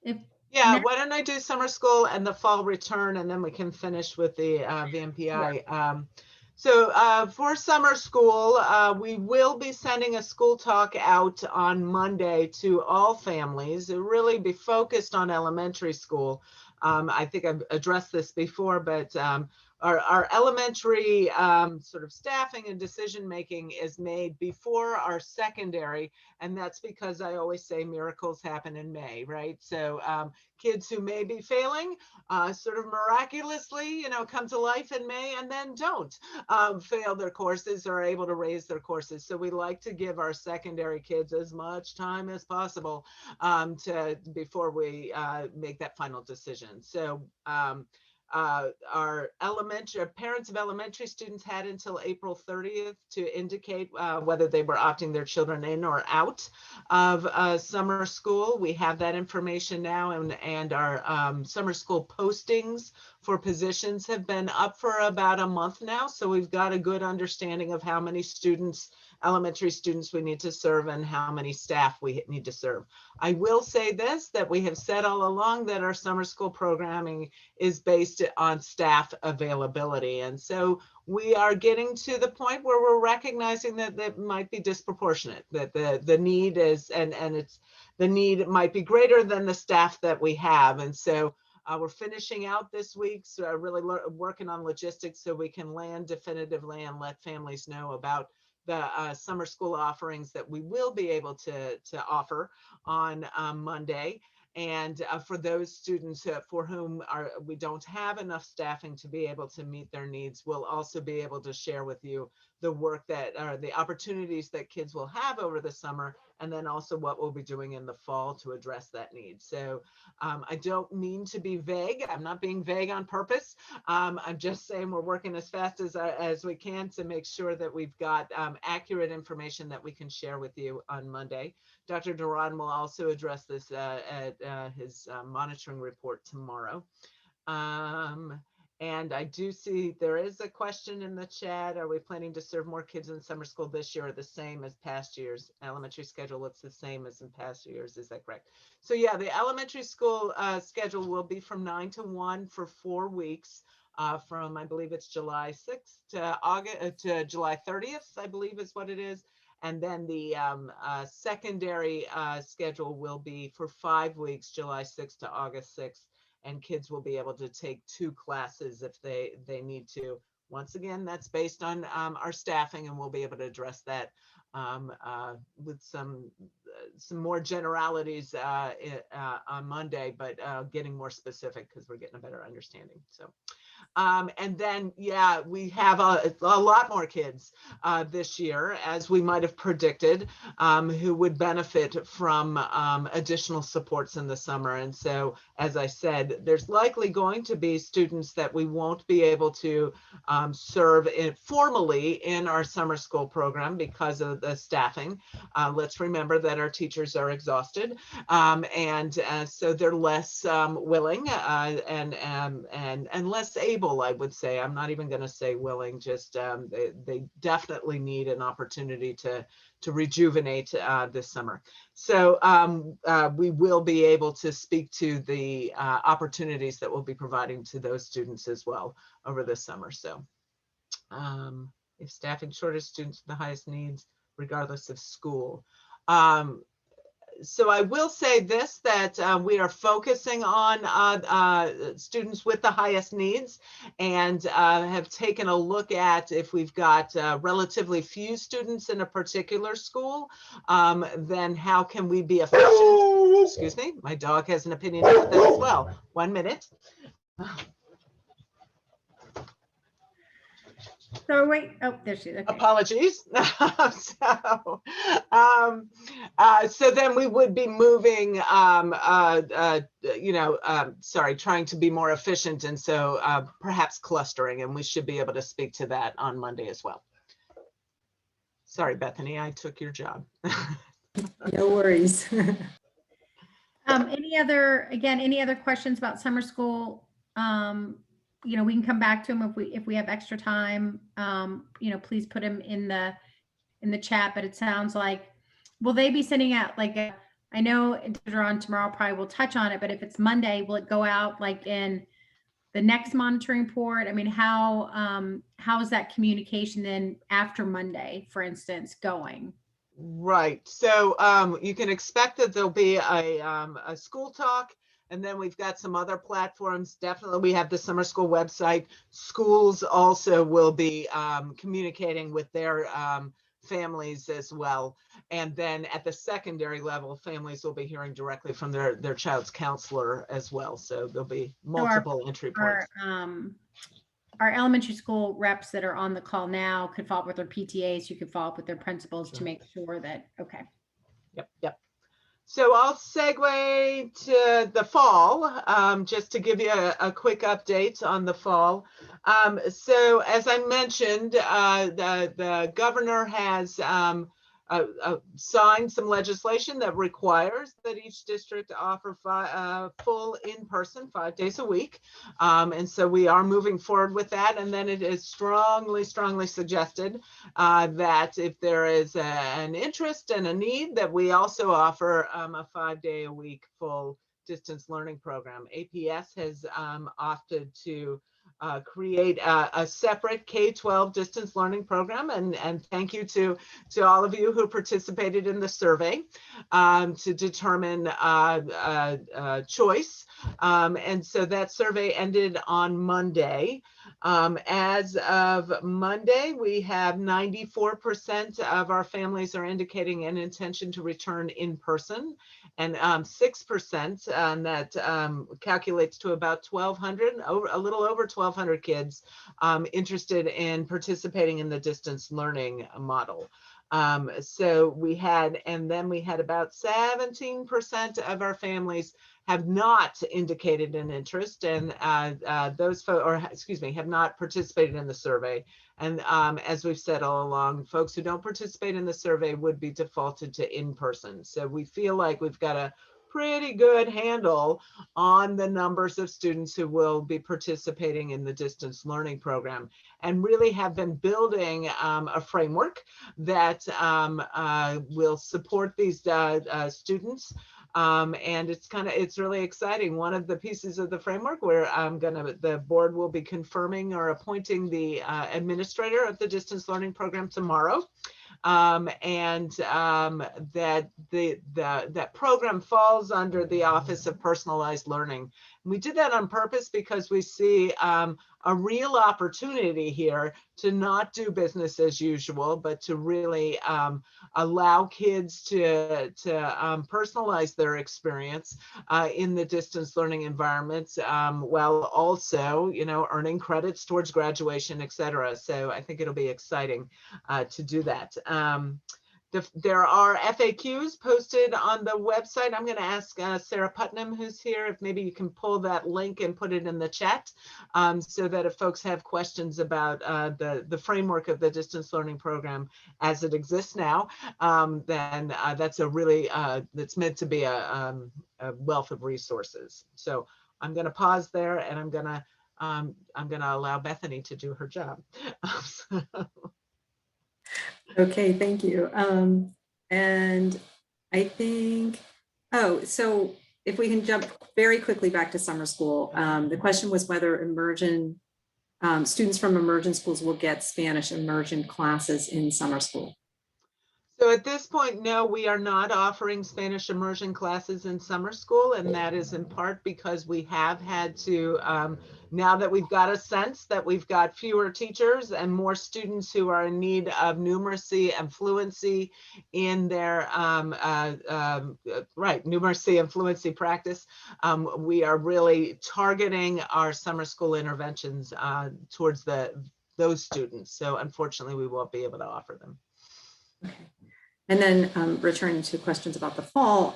Speaker 2: Yeah, why don't I do summer school and the fall return, and then we can finish with the VMPI.
Speaker 1: Yeah.
Speaker 2: So for summer school, we will be sending a school talk out on Monday to all families. It will really be focused on elementary school. I think I've addressed this before, but our elementary sort of staffing and decision making is made before our secondary, and that's because I always say miracles happen in May, right? So kids who may be failing sort of miraculously, you know, come to life in May and then don't fail their courses or are able to raise their courses. So we like to give our secondary kids as much time as possible before we make that final decision. So our parents of elementary students had until April 30th to indicate whether they were opting their children in or out of summer school. We have that information now, and our summer school postings for positions have been up for about a month now. So we've got a good understanding of how many elementary students we need to serve and how many staff we need to serve. I will say this, that we have said all along that our summer school programming is based on staff availability. And so we are getting to the point where we're recognizing that that might be disproportionate, that the need is, and the need might be greater than the staff that we have. And so we're finishing out this week, so really working on logistics so we can land definitively and let families know about the summer school offerings that we will be able to offer on Monday. And for those students for whom we don't have enough staffing to be able to meet their needs, we'll also be able to share with you the work the opportunities that kids will have over the summer, and then also what we'll be doing in the fall to address that need. So I don't mean to be vague. I'm not being vague on purpose. I'm just saying we're working as fast as we can to make sure that we've got accurate information that we can share with you on Monday. Dr. Duran will also address this at his monitoring report tomorrow. And I do see there is a question in the chat. Are we planning to serve more kids in summer school this year or the same as past years? Elementary schedule looks the same as in past years. Is that correct? So yeah, the elementary school schedule will be from 9 to 1 for 4 weeks. From, I believe it's July 6th to July 30th, I believe is what it is. And then the secondary schedule will be for 5 weeks, July 6th to August 6th. And kids will be able to take 2 classes if they need to. Once again, that's based on our staffing, and we'll be able to address that with some more generalities on Monday, but getting more specific because we're getting a better understanding. So And then, yeah, we have a lot more kids this year, as we might have predicted, who would benefit from additional supports in the summer. And so, as I said, there's likely going to be students that we won't be able to serve formally in our summer school program because of the staffing. Let's remember that our teachers are exhausted, and so they're less willing and less able, I would say. I'm not even going to say willing, just they definitely need an opportunity to rejuvenate this summer. So we will be able to speak to the opportunities that we'll be providing to those students as well over this summer. So if staffing shortage, students with the highest needs, regardless of school. So I will say this, that we are focusing on students with the highest needs, and have taken a look at if we've got relatively few students in a particular school, then how can we be efficient? Excuse me, my dog has an opinion about that as well. 1 minute.
Speaker 1: So wait, oh, there she is. Okay.
Speaker 2: Apologies. So then we would be moving, trying to be more efficient, and so perhaps clustering, and we should be able to speak to that on Monday as well. Sorry, Bethany, I took your job.
Speaker 7: No worries.
Speaker 1: Any other questions about summer school? We can come back to them if we have extra time. Please put them in the chat. But it sounds like, will they be sending out I know on tomorrow probably will touch on it, but if it's Monday, will it go out like in the next monitoring report? I mean, how is that communication then after Monday, for instance, going?
Speaker 2: Right. So you can expect that there'll be a school talk. And then we've got some other platforms. Definitely, we have the summer school website. Schools also will be communicating with their families as well. And then at the secondary level, families will be hearing directly from their child's counselor as well. So there'll be multiple entry points.
Speaker 1: Our elementary school reps that are on the call now could follow up with their PTAs. You could follow up with their principals to make sure that, okay.
Speaker 2: Yep. So I'll segue to the fall, just to give you a quick update on the fall. So as I mentioned, the governor has signed some legislation that requires that each district offer full in-person 5 days a week. And so we are moving forward with that. And then it is strongly suggested that if there is an interest and a need, that we also offer a 5-day-a-week full distance learning program. APS has opted to create a separate K-12 distance learning program, and thank you to all of you who participated in the survey to determine choice. And so that survey ended on Monday. As of Monday, we have 94% of our families are indicating an intention to return in person, and 6% that calculates to about 1,200, a little over 1,200 kids interested in participating in the distance learning model. So we had about 17% of our families have not indicated an interest, and have not participated in the survey. And as we've said all along, folks who don't participate in the survey would be defaulted to in-person. So we feel like we've got a pretty good handle on the numbers of students who will be participating in the distance learning program, and really have been building a framework that will support these students. And it's really exciting. One of the pieces of the framework where the board will be confirming or appointing the administrator of the distance learning program tomorrow. That program falls under the Office of Personalized Learning. We did that on purpose because we see a real opportunity here to not do business as usual, but to really allow kids to personalize their experience in the distance learning environments, while also, earning credits towards graduation, et cetera. So I think it'll be exciting to do that. There are FAQs posted on the website. I'm going to ask Sarah Putnam, who's here, if maybe you can pull that link and put it in the chat, so that if folks have questions about the framework of the distance learning program as it exists now, then that's a really, that's meant to be a wealth of resources. So I'm going to pause there, and I'm going to allow Bethany to do her job.
Speaker 7: Okay, thank you. And I think, so if we can jump very quickly back to summer school, the question was whether immersion, students from immersion schools will get Spanish immersion classes in summer school.
Speaker 2: So at this point, no, we are not offering Spanish immersion classes in summer school, and that is in part because we have had to, now that we've got a sense that we've got fewer teachers and more students who are in need of numeracy and fluency in their, numeracy and fluency practice, we are really targeting our summer school interventions towards those students. So unfortunately, we won't be able to offer them.
Speaker 7: Okay. And then returning to questions about the fall,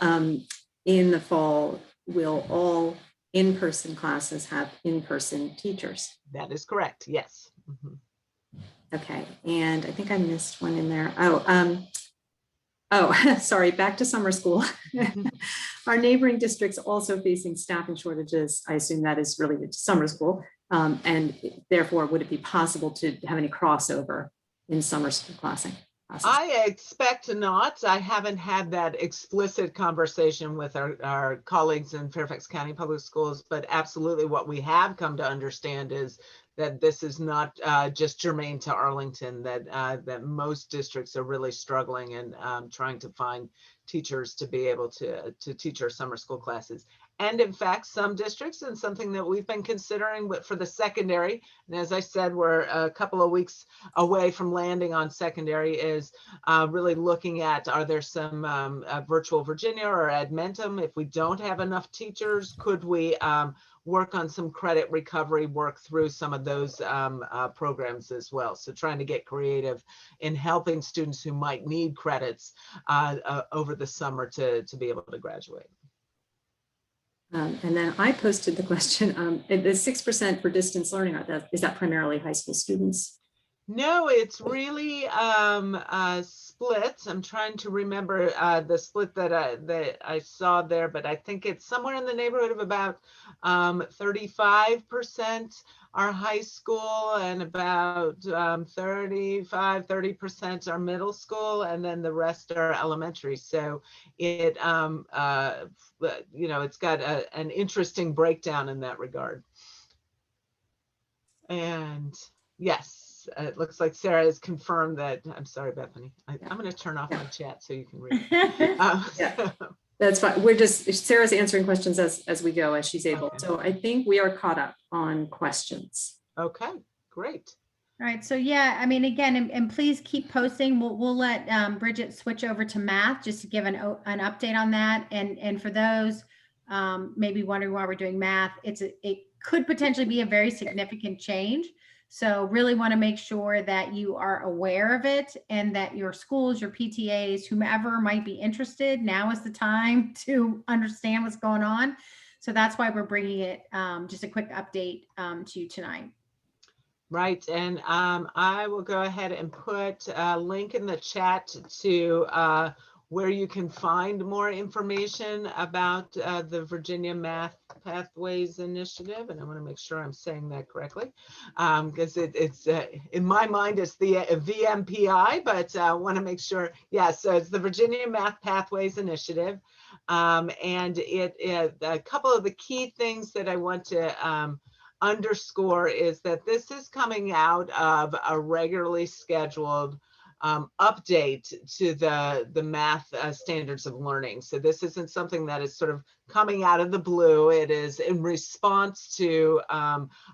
Speaker 7: in the fall, will all in-person classes have in-person teachers?
Speaker 2: That is correct, yes. Mm-hmm.
Speaker 7: Okay, and I think I missed one in there. Sorry, back to summer school. Our neighboring districts also facing staffing shortages. I assume that is related to summer school. And therefore, would it be possible to have any crossover in summer school classes?
Speaker 2: I expect not. I haven't had that explicit conversation with our colleagues in Fairfax County Public Schools, but absolutely what we have come to understand is that this is not just germane to Arlington, that most districts are really struggling and trying to find teachers to be able to teach our summer school classes. And in fact, some districts, and something that we've been considering, but for the secondary, and as I said, we're a couple of weeks away from landing on secondary, is really looking at, are there some virtual Virginia or Edmentum? If we don't have enough teachers, could we work on some credit recovery, work through some of those programs as well? So trying to get creative in helping students who might need credits over the summer to be able to graduate.
Speaker 7: And then I posted the question, the 6% for distance learning, is that primarily high school students?
Speaker 2: No, it's really split. I'm trying to remember the split that I saw there, but I think it's somewhere in the neighborhood of about 35% are high school, and about 30% are middle school, and then the rest are elementary. So it it's got an interesting breakdown in that regard. And yes, it looks like Sarah has confirmed that. I'm sorry, Bethany. I'm going to turn off my chat so you can read.
Speaker 7: Yeah, that's fine. We're just, Sarah's answering questions as we go, as she's able. Okay. So I think we are caught up on questions.
Speaker 2: Okay, great.
Speaker 1: All right, so yeah, I mean, again, and please keep posting. We'll let Bridget switch over to math just to give an update on that. And for those maybe wondering why we're doing math, it could potentially be a very significant change. So really want to make sure that you are aware of it, and that your schools, your PTAs, whomever might be interested, now is the time to understand what's going on. So that's why we're bringing it, just a quick update to you tonight.
Speaker 2: Right, and I will go ahead and put a link in the chat to where you can find more information about the Virginia Math Pathways Initiative. And I want to make sure I'm saying that correctly, because it's in my mind it's the VMPI, but I want to make sure. Yeah, so it's the Virginia Math Pathways Initiative. And a couple of the key things that I want to underscore is that this is coming out of a regularly scheduled update to the math standards of learning. So this isn't something that is sort of coming out of the blue. It is in response to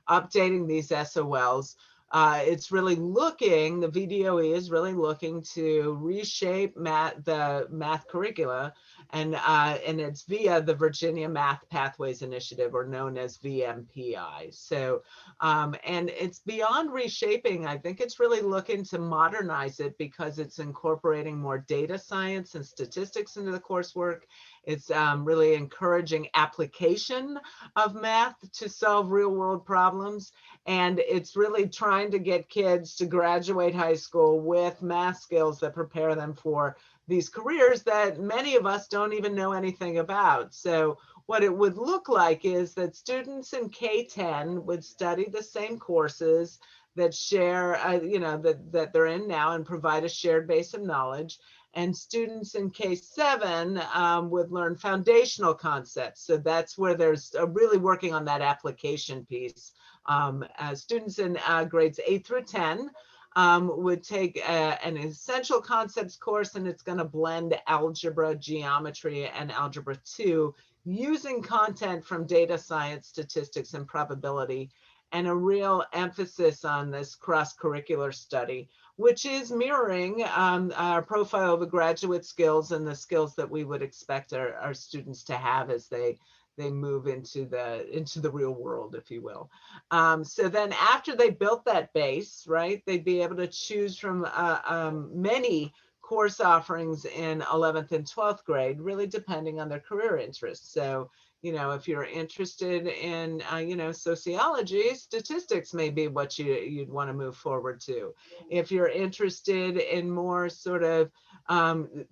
Speaker 2: updating these SOLs. It's really looking, the VDOE is really looking to reshape the math curricula, and it's via the Virginia Math Pathways Initiative, or known as VMPI. So, and it's beyond reshaping. I think it's really looking to modernize it because it's incorporating more data science and statistics into the coursework. It's really encouraging application of math to solve real world problems. And it's really trying to get kids to graduate high school with math skills that prepare them for these careers that many of us don't even know anything about. So what it would look like is that students in K-10 would study the same courses that share, that they're in now, and provide a shared base of knowledge. And students in K-7 would learn foundational concepts. So that's where there's really working on that application piece. Students in grades 8 through 10 would take an essential concepts course, and it's going to blend algebra, geometry, and algebra 2 using content from data science, statistics, and probability, and a real emphasis on this cross-curricular study, which is mirroring our profile of the graduate skills and the skills that we would expect our students to have as they move into the real world, if you will. So then after they built that base, right, they'd be able to choose from many course offerings in 11th and 12th grade, really depending on their career interests. So, if you're interested in, sociology, statistics may be what you'd want to move forward to. If you're interested in more sort of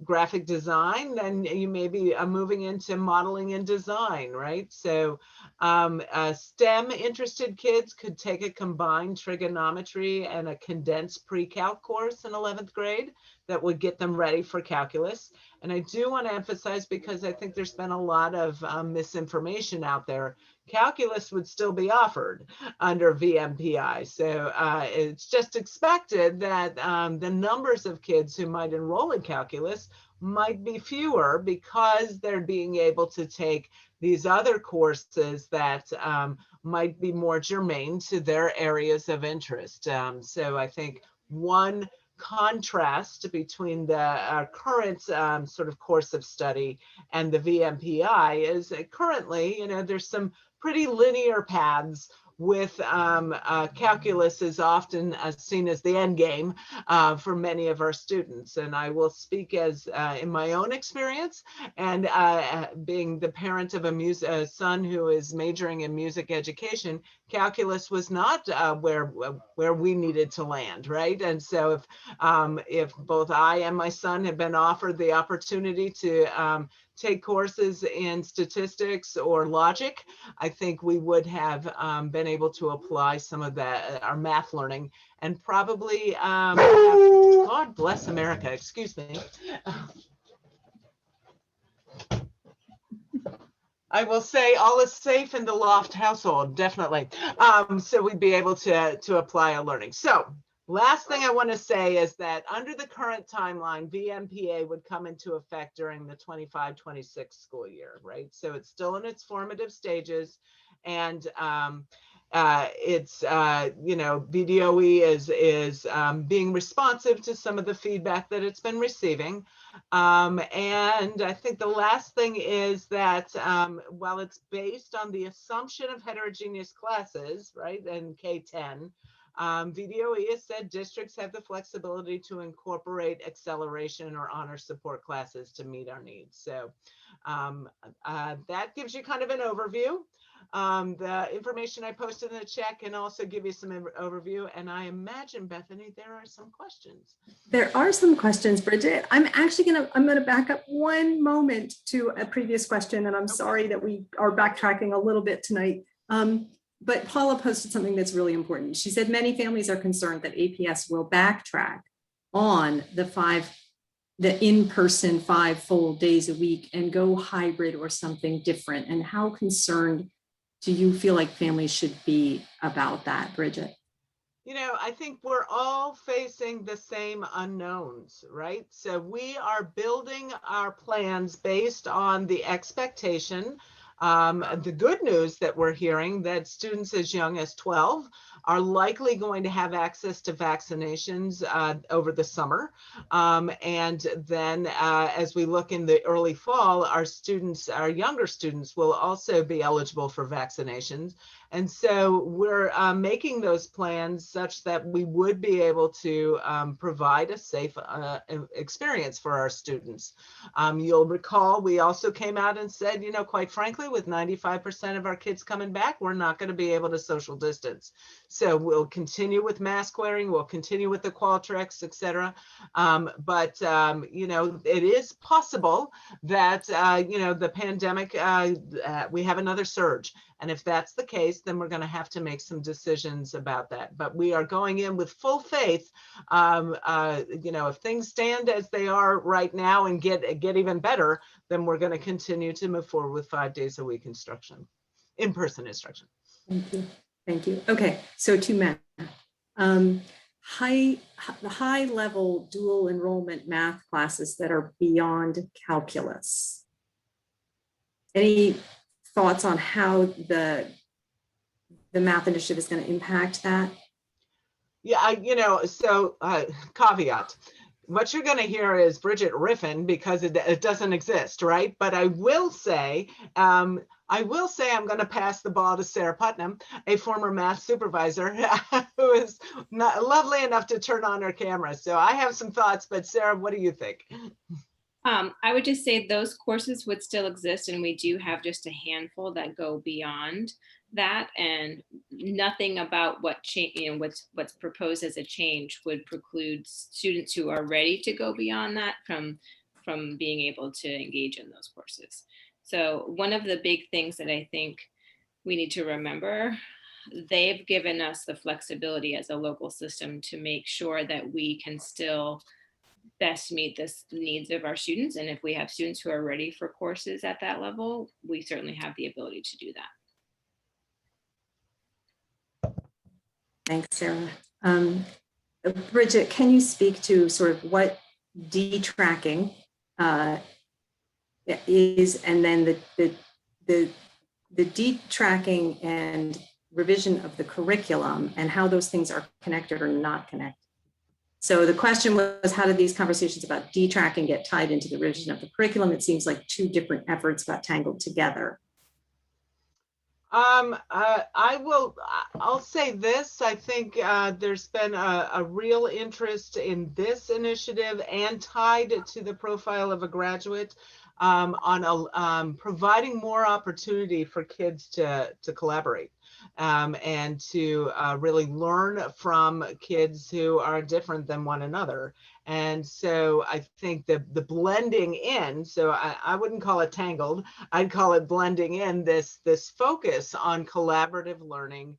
Speaker 2: graphic design, then you may be moving into modeling and design, right? So STEM interested kids could take a combined trigonometry and a condensed pre-calc course in 11th grade that would get them ready for calculus. And I do want to emphasize, because I think there's been a lot of misinformation out there, calculus would still be offered under VMPI. So it's just expected that the numbers of kids who might enroll in calculus might be fewer, because they're being able to take these other courses that might be more germane to their areas of interest. So I think one contrast between the current sort of course of study and the VMPI is that currently, there's some pretty linear paths with calculus is often seen as the end game for many of our students. And I will speak as in my own experience, and being the parent of a son who is majoring in music education, calculus was not where we needed to land, right? And so if both I and my son have been offered the opportunity to take courses in statistics or logic, I think we would have been able to apply some of our math learning, and probably, God bless America, excuse me. I will say all is safe in the Loft household, definitely. So we'd be able to apply our learning. So last thing I want to say is that under the current timeline, VMPA would come into effect during the 25-26 school year, right? So it's still in its formative stages, and it's VDOE is being responsive to some of the feedback that it's been receiving. And I think the last thing is that while it's based on the assumption of heterogeneous classes, right, in K-10, VDOE has said districts have the flexibility to incorporate acceleration or honor support classes to meet our needs. So that gives you kind of an overview. The information I posted in the chat can also give you some overview. And I imagine, Bethany, there are some questions.
Speaker 7: There are some questions, Bridget. I'm gonna back up one moment to a previous question, and I'm sorry that we are backtracking a little bit tonight. But Paula posted something that's really important. She said many families are concerned that APS will backtrack on the in-person 5 full days a week and go hybrid or something different. And how concerned do you feel like families should be about that, Bridget?
Speaker 2: I think we're all facing the same unknowns, right? So we are building our plans based on the expectation, the good news that we're hearing that students as young as 12 are likely going to have access to vaccinations over the summer. And then as we look in the early fall, our younger students will also be eligible for vaccinations. And so we're making those plans such that we would be able to provide a safe experience for our students. You'll recall we also came out and said, quite frankly, with 95% of our kids coming back, we're not going to be able to social distance. So we'll continue with mask wearing, we'll continue with the Qualtrics, et cetera. But it is possible that, the pandemic, we have another surge. And if that's the case, then we're going to have to make some decisions about that. But we are going in with full faith. If things stand as they are right now and get even better, then we're going to continue to move forward with 5 days a week instruction, in-person instruction.
Speaker 7: Thank you. Thank you. Okay, so to Matt, the high level dual enrollment math classes that are beyond calculus. Any thoughts on how the math initiative is going to impact that?
Speaker 2: Yeah, caveat. What you're going to hear is Bridget riffing because it doesn't exist, right? But I will say I'm going to pass the ball to Sarah Putnam, a former math supervisor who is not lovely enough to turn on her camera. So I have some thoughts, but Sarah, what do you think?
Speaker 8: I would just say those courses would still exist, and we do have just a handful that go beyond that, and nothing about what's proposed as a change would preclude students who are ready to go beyond that from being able to engage in those courses. So one of the big things that I think we need to remember, they've given us the flexibility as a local system to make sure that we can still best meet the needs of our students. And if we have students who are ready for courses at that level, we certainly have the ability to do that.
Speaker 7: Thanks, Sarah. Bridget, can you speak to sort of what detracking is, and then the detracking and revision of the curriculum and how those things are connected or not connected? So the question was, how did these conversations about detracking get tied into the revision of the curriculum? It seems like 2 different efforts got tangled together.
Speaker 2: I'll say this. I think there's been a real interest in this initiative and tied to the profile of a graduate on providing more opportunity for kids to collaborate. And to really learn from kids who are different than one another. And so I think the blending in, so I wouldn't call it tangled, I'd call it blending in this focus on collaborative learning,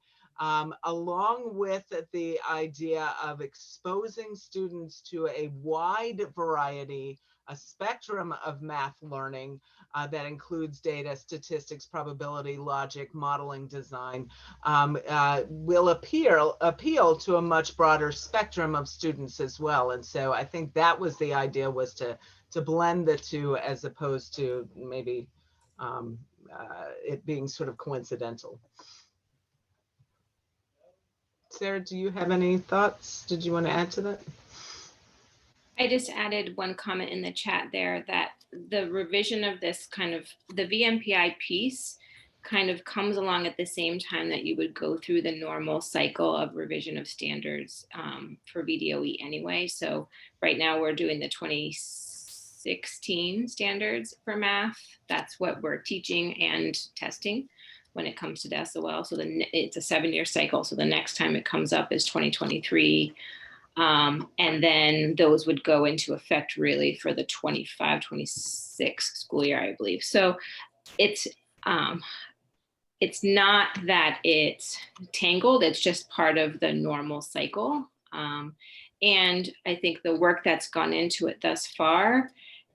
Speaker 2: along with the idea of exposing students to a wide variety, a spectrum of math learning that includes data, statistics, probability, logic, modeling, design, will appeal to a much broader spectrum of students as well. And so I think that was the idea, was to blend the 2 as opposed to maybe it being sort of coincidental. Sarah, do you have any thoughts? Did you want to add to that?
Speaker 8: I just added one comment in the chat there that the revision of this kind of the VMPI piece kind of comes along at the same time that you would go through the normal cycle of revision of standards for VDOE anyway. So right now we're doing the 2016 standards for math. That's what we're teaching and testing when it comes to the SOL. So it's a 7-year cycle. So the next time it comes up is 2023. And then those would go into effect really for the 25-26 school year, I believe. So it's not that it's tangled, it's just part of the normal cycle. And I think the work that's gone into it thus far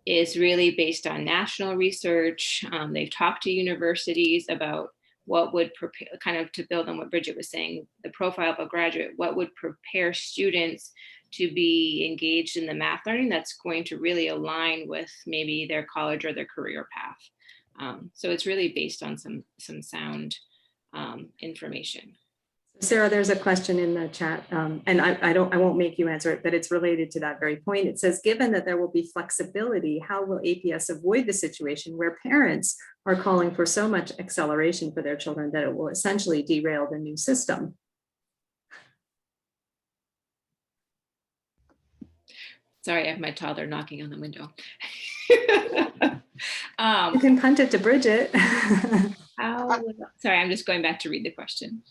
Speaker 8: is really based on national research. They've talked to universities about what would prepare, kind of to build on what Bridget was saying, the profile of a graduate, what would prepare students to be engaged in the math learning that's going to really align with maybe their college or their career path. So it's really based on some sound information.
Speaker 7: Sarah, there's a question in the chat, and I won't make you answer it, but it's related to that very point. It says, given that there will be flexibility, how will APS avoid the situation where parents are calling for so much acceleration for their children that it will essentially derail the new system?
Speaker 8: Sorry, I have my toddler knocking on the window.
Speaker 7: You can punt it to Bridget.
Speaker 8: Sorry, I'm just going back to read the question.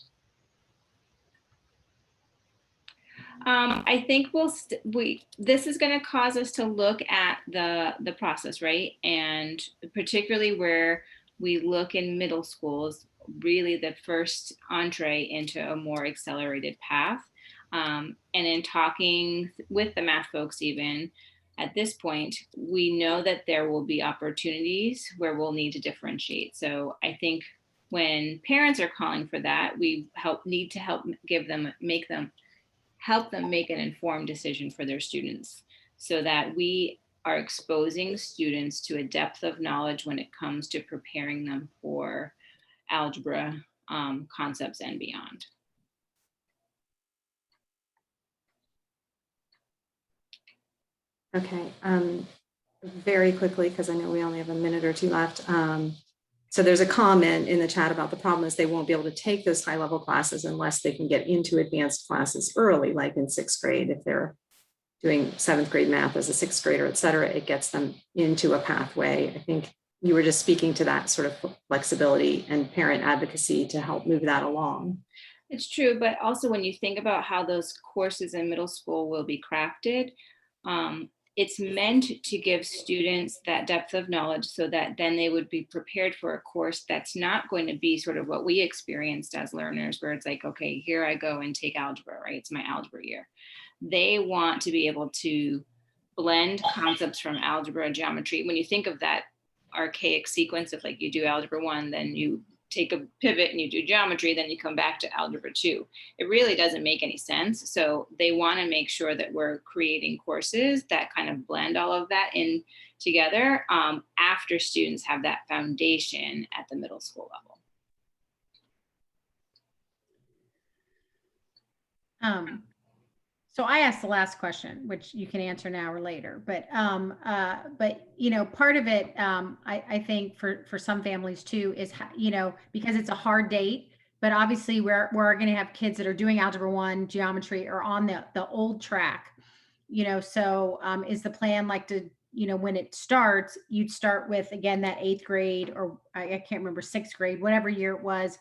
Speaker 8: I think this is going to cause us to look at the process, right? And particularly where we look in middle schools, really the first entree into a more accelerated path. And in talking with the math folks, even at this point, we know that there will be opportunities where we'll need to differentiate. So I think when parents are calling for that, we need to help them make an informed decision for their students, so that we are exposing students to a depth of knowledge when it comes to preparing them for algebra concepts and beyond.
Speaker 7: Okay, very quickly, because I know we only have a minute or two left. So there's a comment in the chat about the problem is they won't be able to take those high level classes unless they can get into advanced classes early, like in 6th grade. If they're doing 7th grade math as a 6th grader, et cetera, it gets them into a pathway. I think you were just speaking to that sort of flexibility and parent advocacy to help move that along.
Speaker 8: It's true, but also when you think about how those courses in middle school will be crafted, it's meant to give students that depth of knowledge so that then they would be prepared for a course that's not going to be sort of what we experienced as learners, where it's like, okay, here I go and take algebra, right? It's my algebra year. They want to be able to blend concepts from algebra, geometry. When you think of that archaic sequence of like you do algebra 1, then you take a pivot and you do geometry, then you come back to algebra 2. It really doesn't make any sense. So they want to make sure that we're creating courses that kind of blend all of that in together after students have that foundation at the middle school level.
Speaker 1: So I asked the last question, which you can answer now or later, but you know, part of it, I think for some families too is, you know, because it's a hard date, but obviously we're going to have kids that are doing algebra 1, geometry, or on the old track, you know. So is the plan like to, you know, when it starts, you'd start with again that 8th grade, or I can't remember, 6th grade, whatever year it was,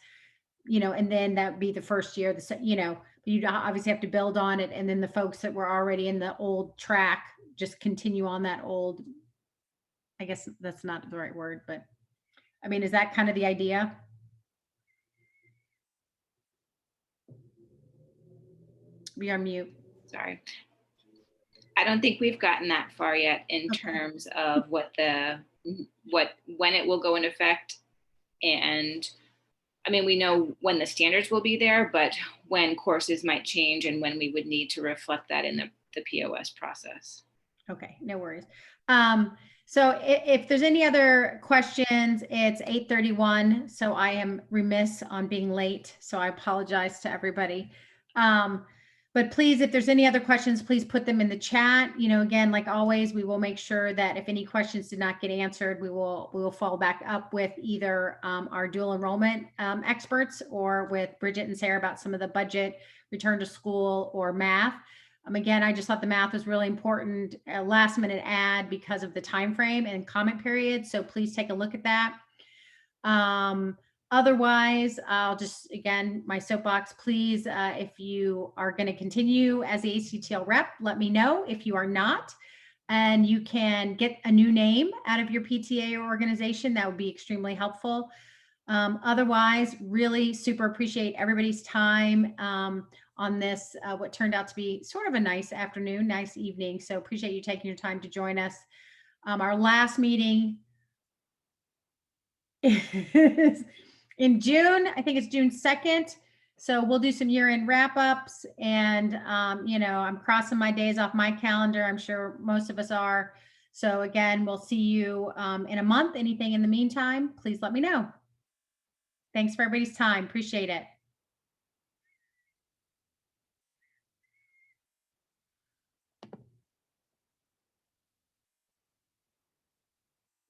Speaker 1: you know, and then that would be the first year, you know, you'd obviously have to build on it. And then the folks that were already in the old track just continue on that old, I guess that's not the right word, but I mean, is that kind of the idea? Be on mute.
Speaker 8: Sorry. I don't think we've gotten that far yet in terms of when it will go into effect. And I mean, we know when the standards will be there, but when courses might change and when we would need to reflect that in the POS process.
Speaker 1: Okay, no worries. So if there's any other questions, it's 8:31. So I am remiss on being late. So I apologize to everybody. But please, if there's any other questions, please put them in the chat. You know, again, like always, we will make sure that if any questions did not get answered, we will follow back up with either our dual enrollment experts or with Bridget and Sarah about some of the budget, return to school, or math. Again, I just thought the math was really important, a last minute add because of the time frame and comment period. So please take a look at that. Otherwise, I'll just, again, my soapbox, please, if you are going to continue as the ACTL rep, let me know. If you are not, and you can get a new name out of your PTA or organization, that would be extremely helpful. Otherwise, really super appreciate everybody's time on this, what turned out to be sort of a nice afternoon, nice evening. So appreciate you taking your time to join us. Our last meeting is in June. I think it's June 2nd. So we'll do some year-end wrap-ups, and you know, I'm crossing my days off my calendar. I'm sure most of us are. So again, we'll see you in a month. Anything in the meantime, please let me know. Thanks for everybody's time. Appreciate it.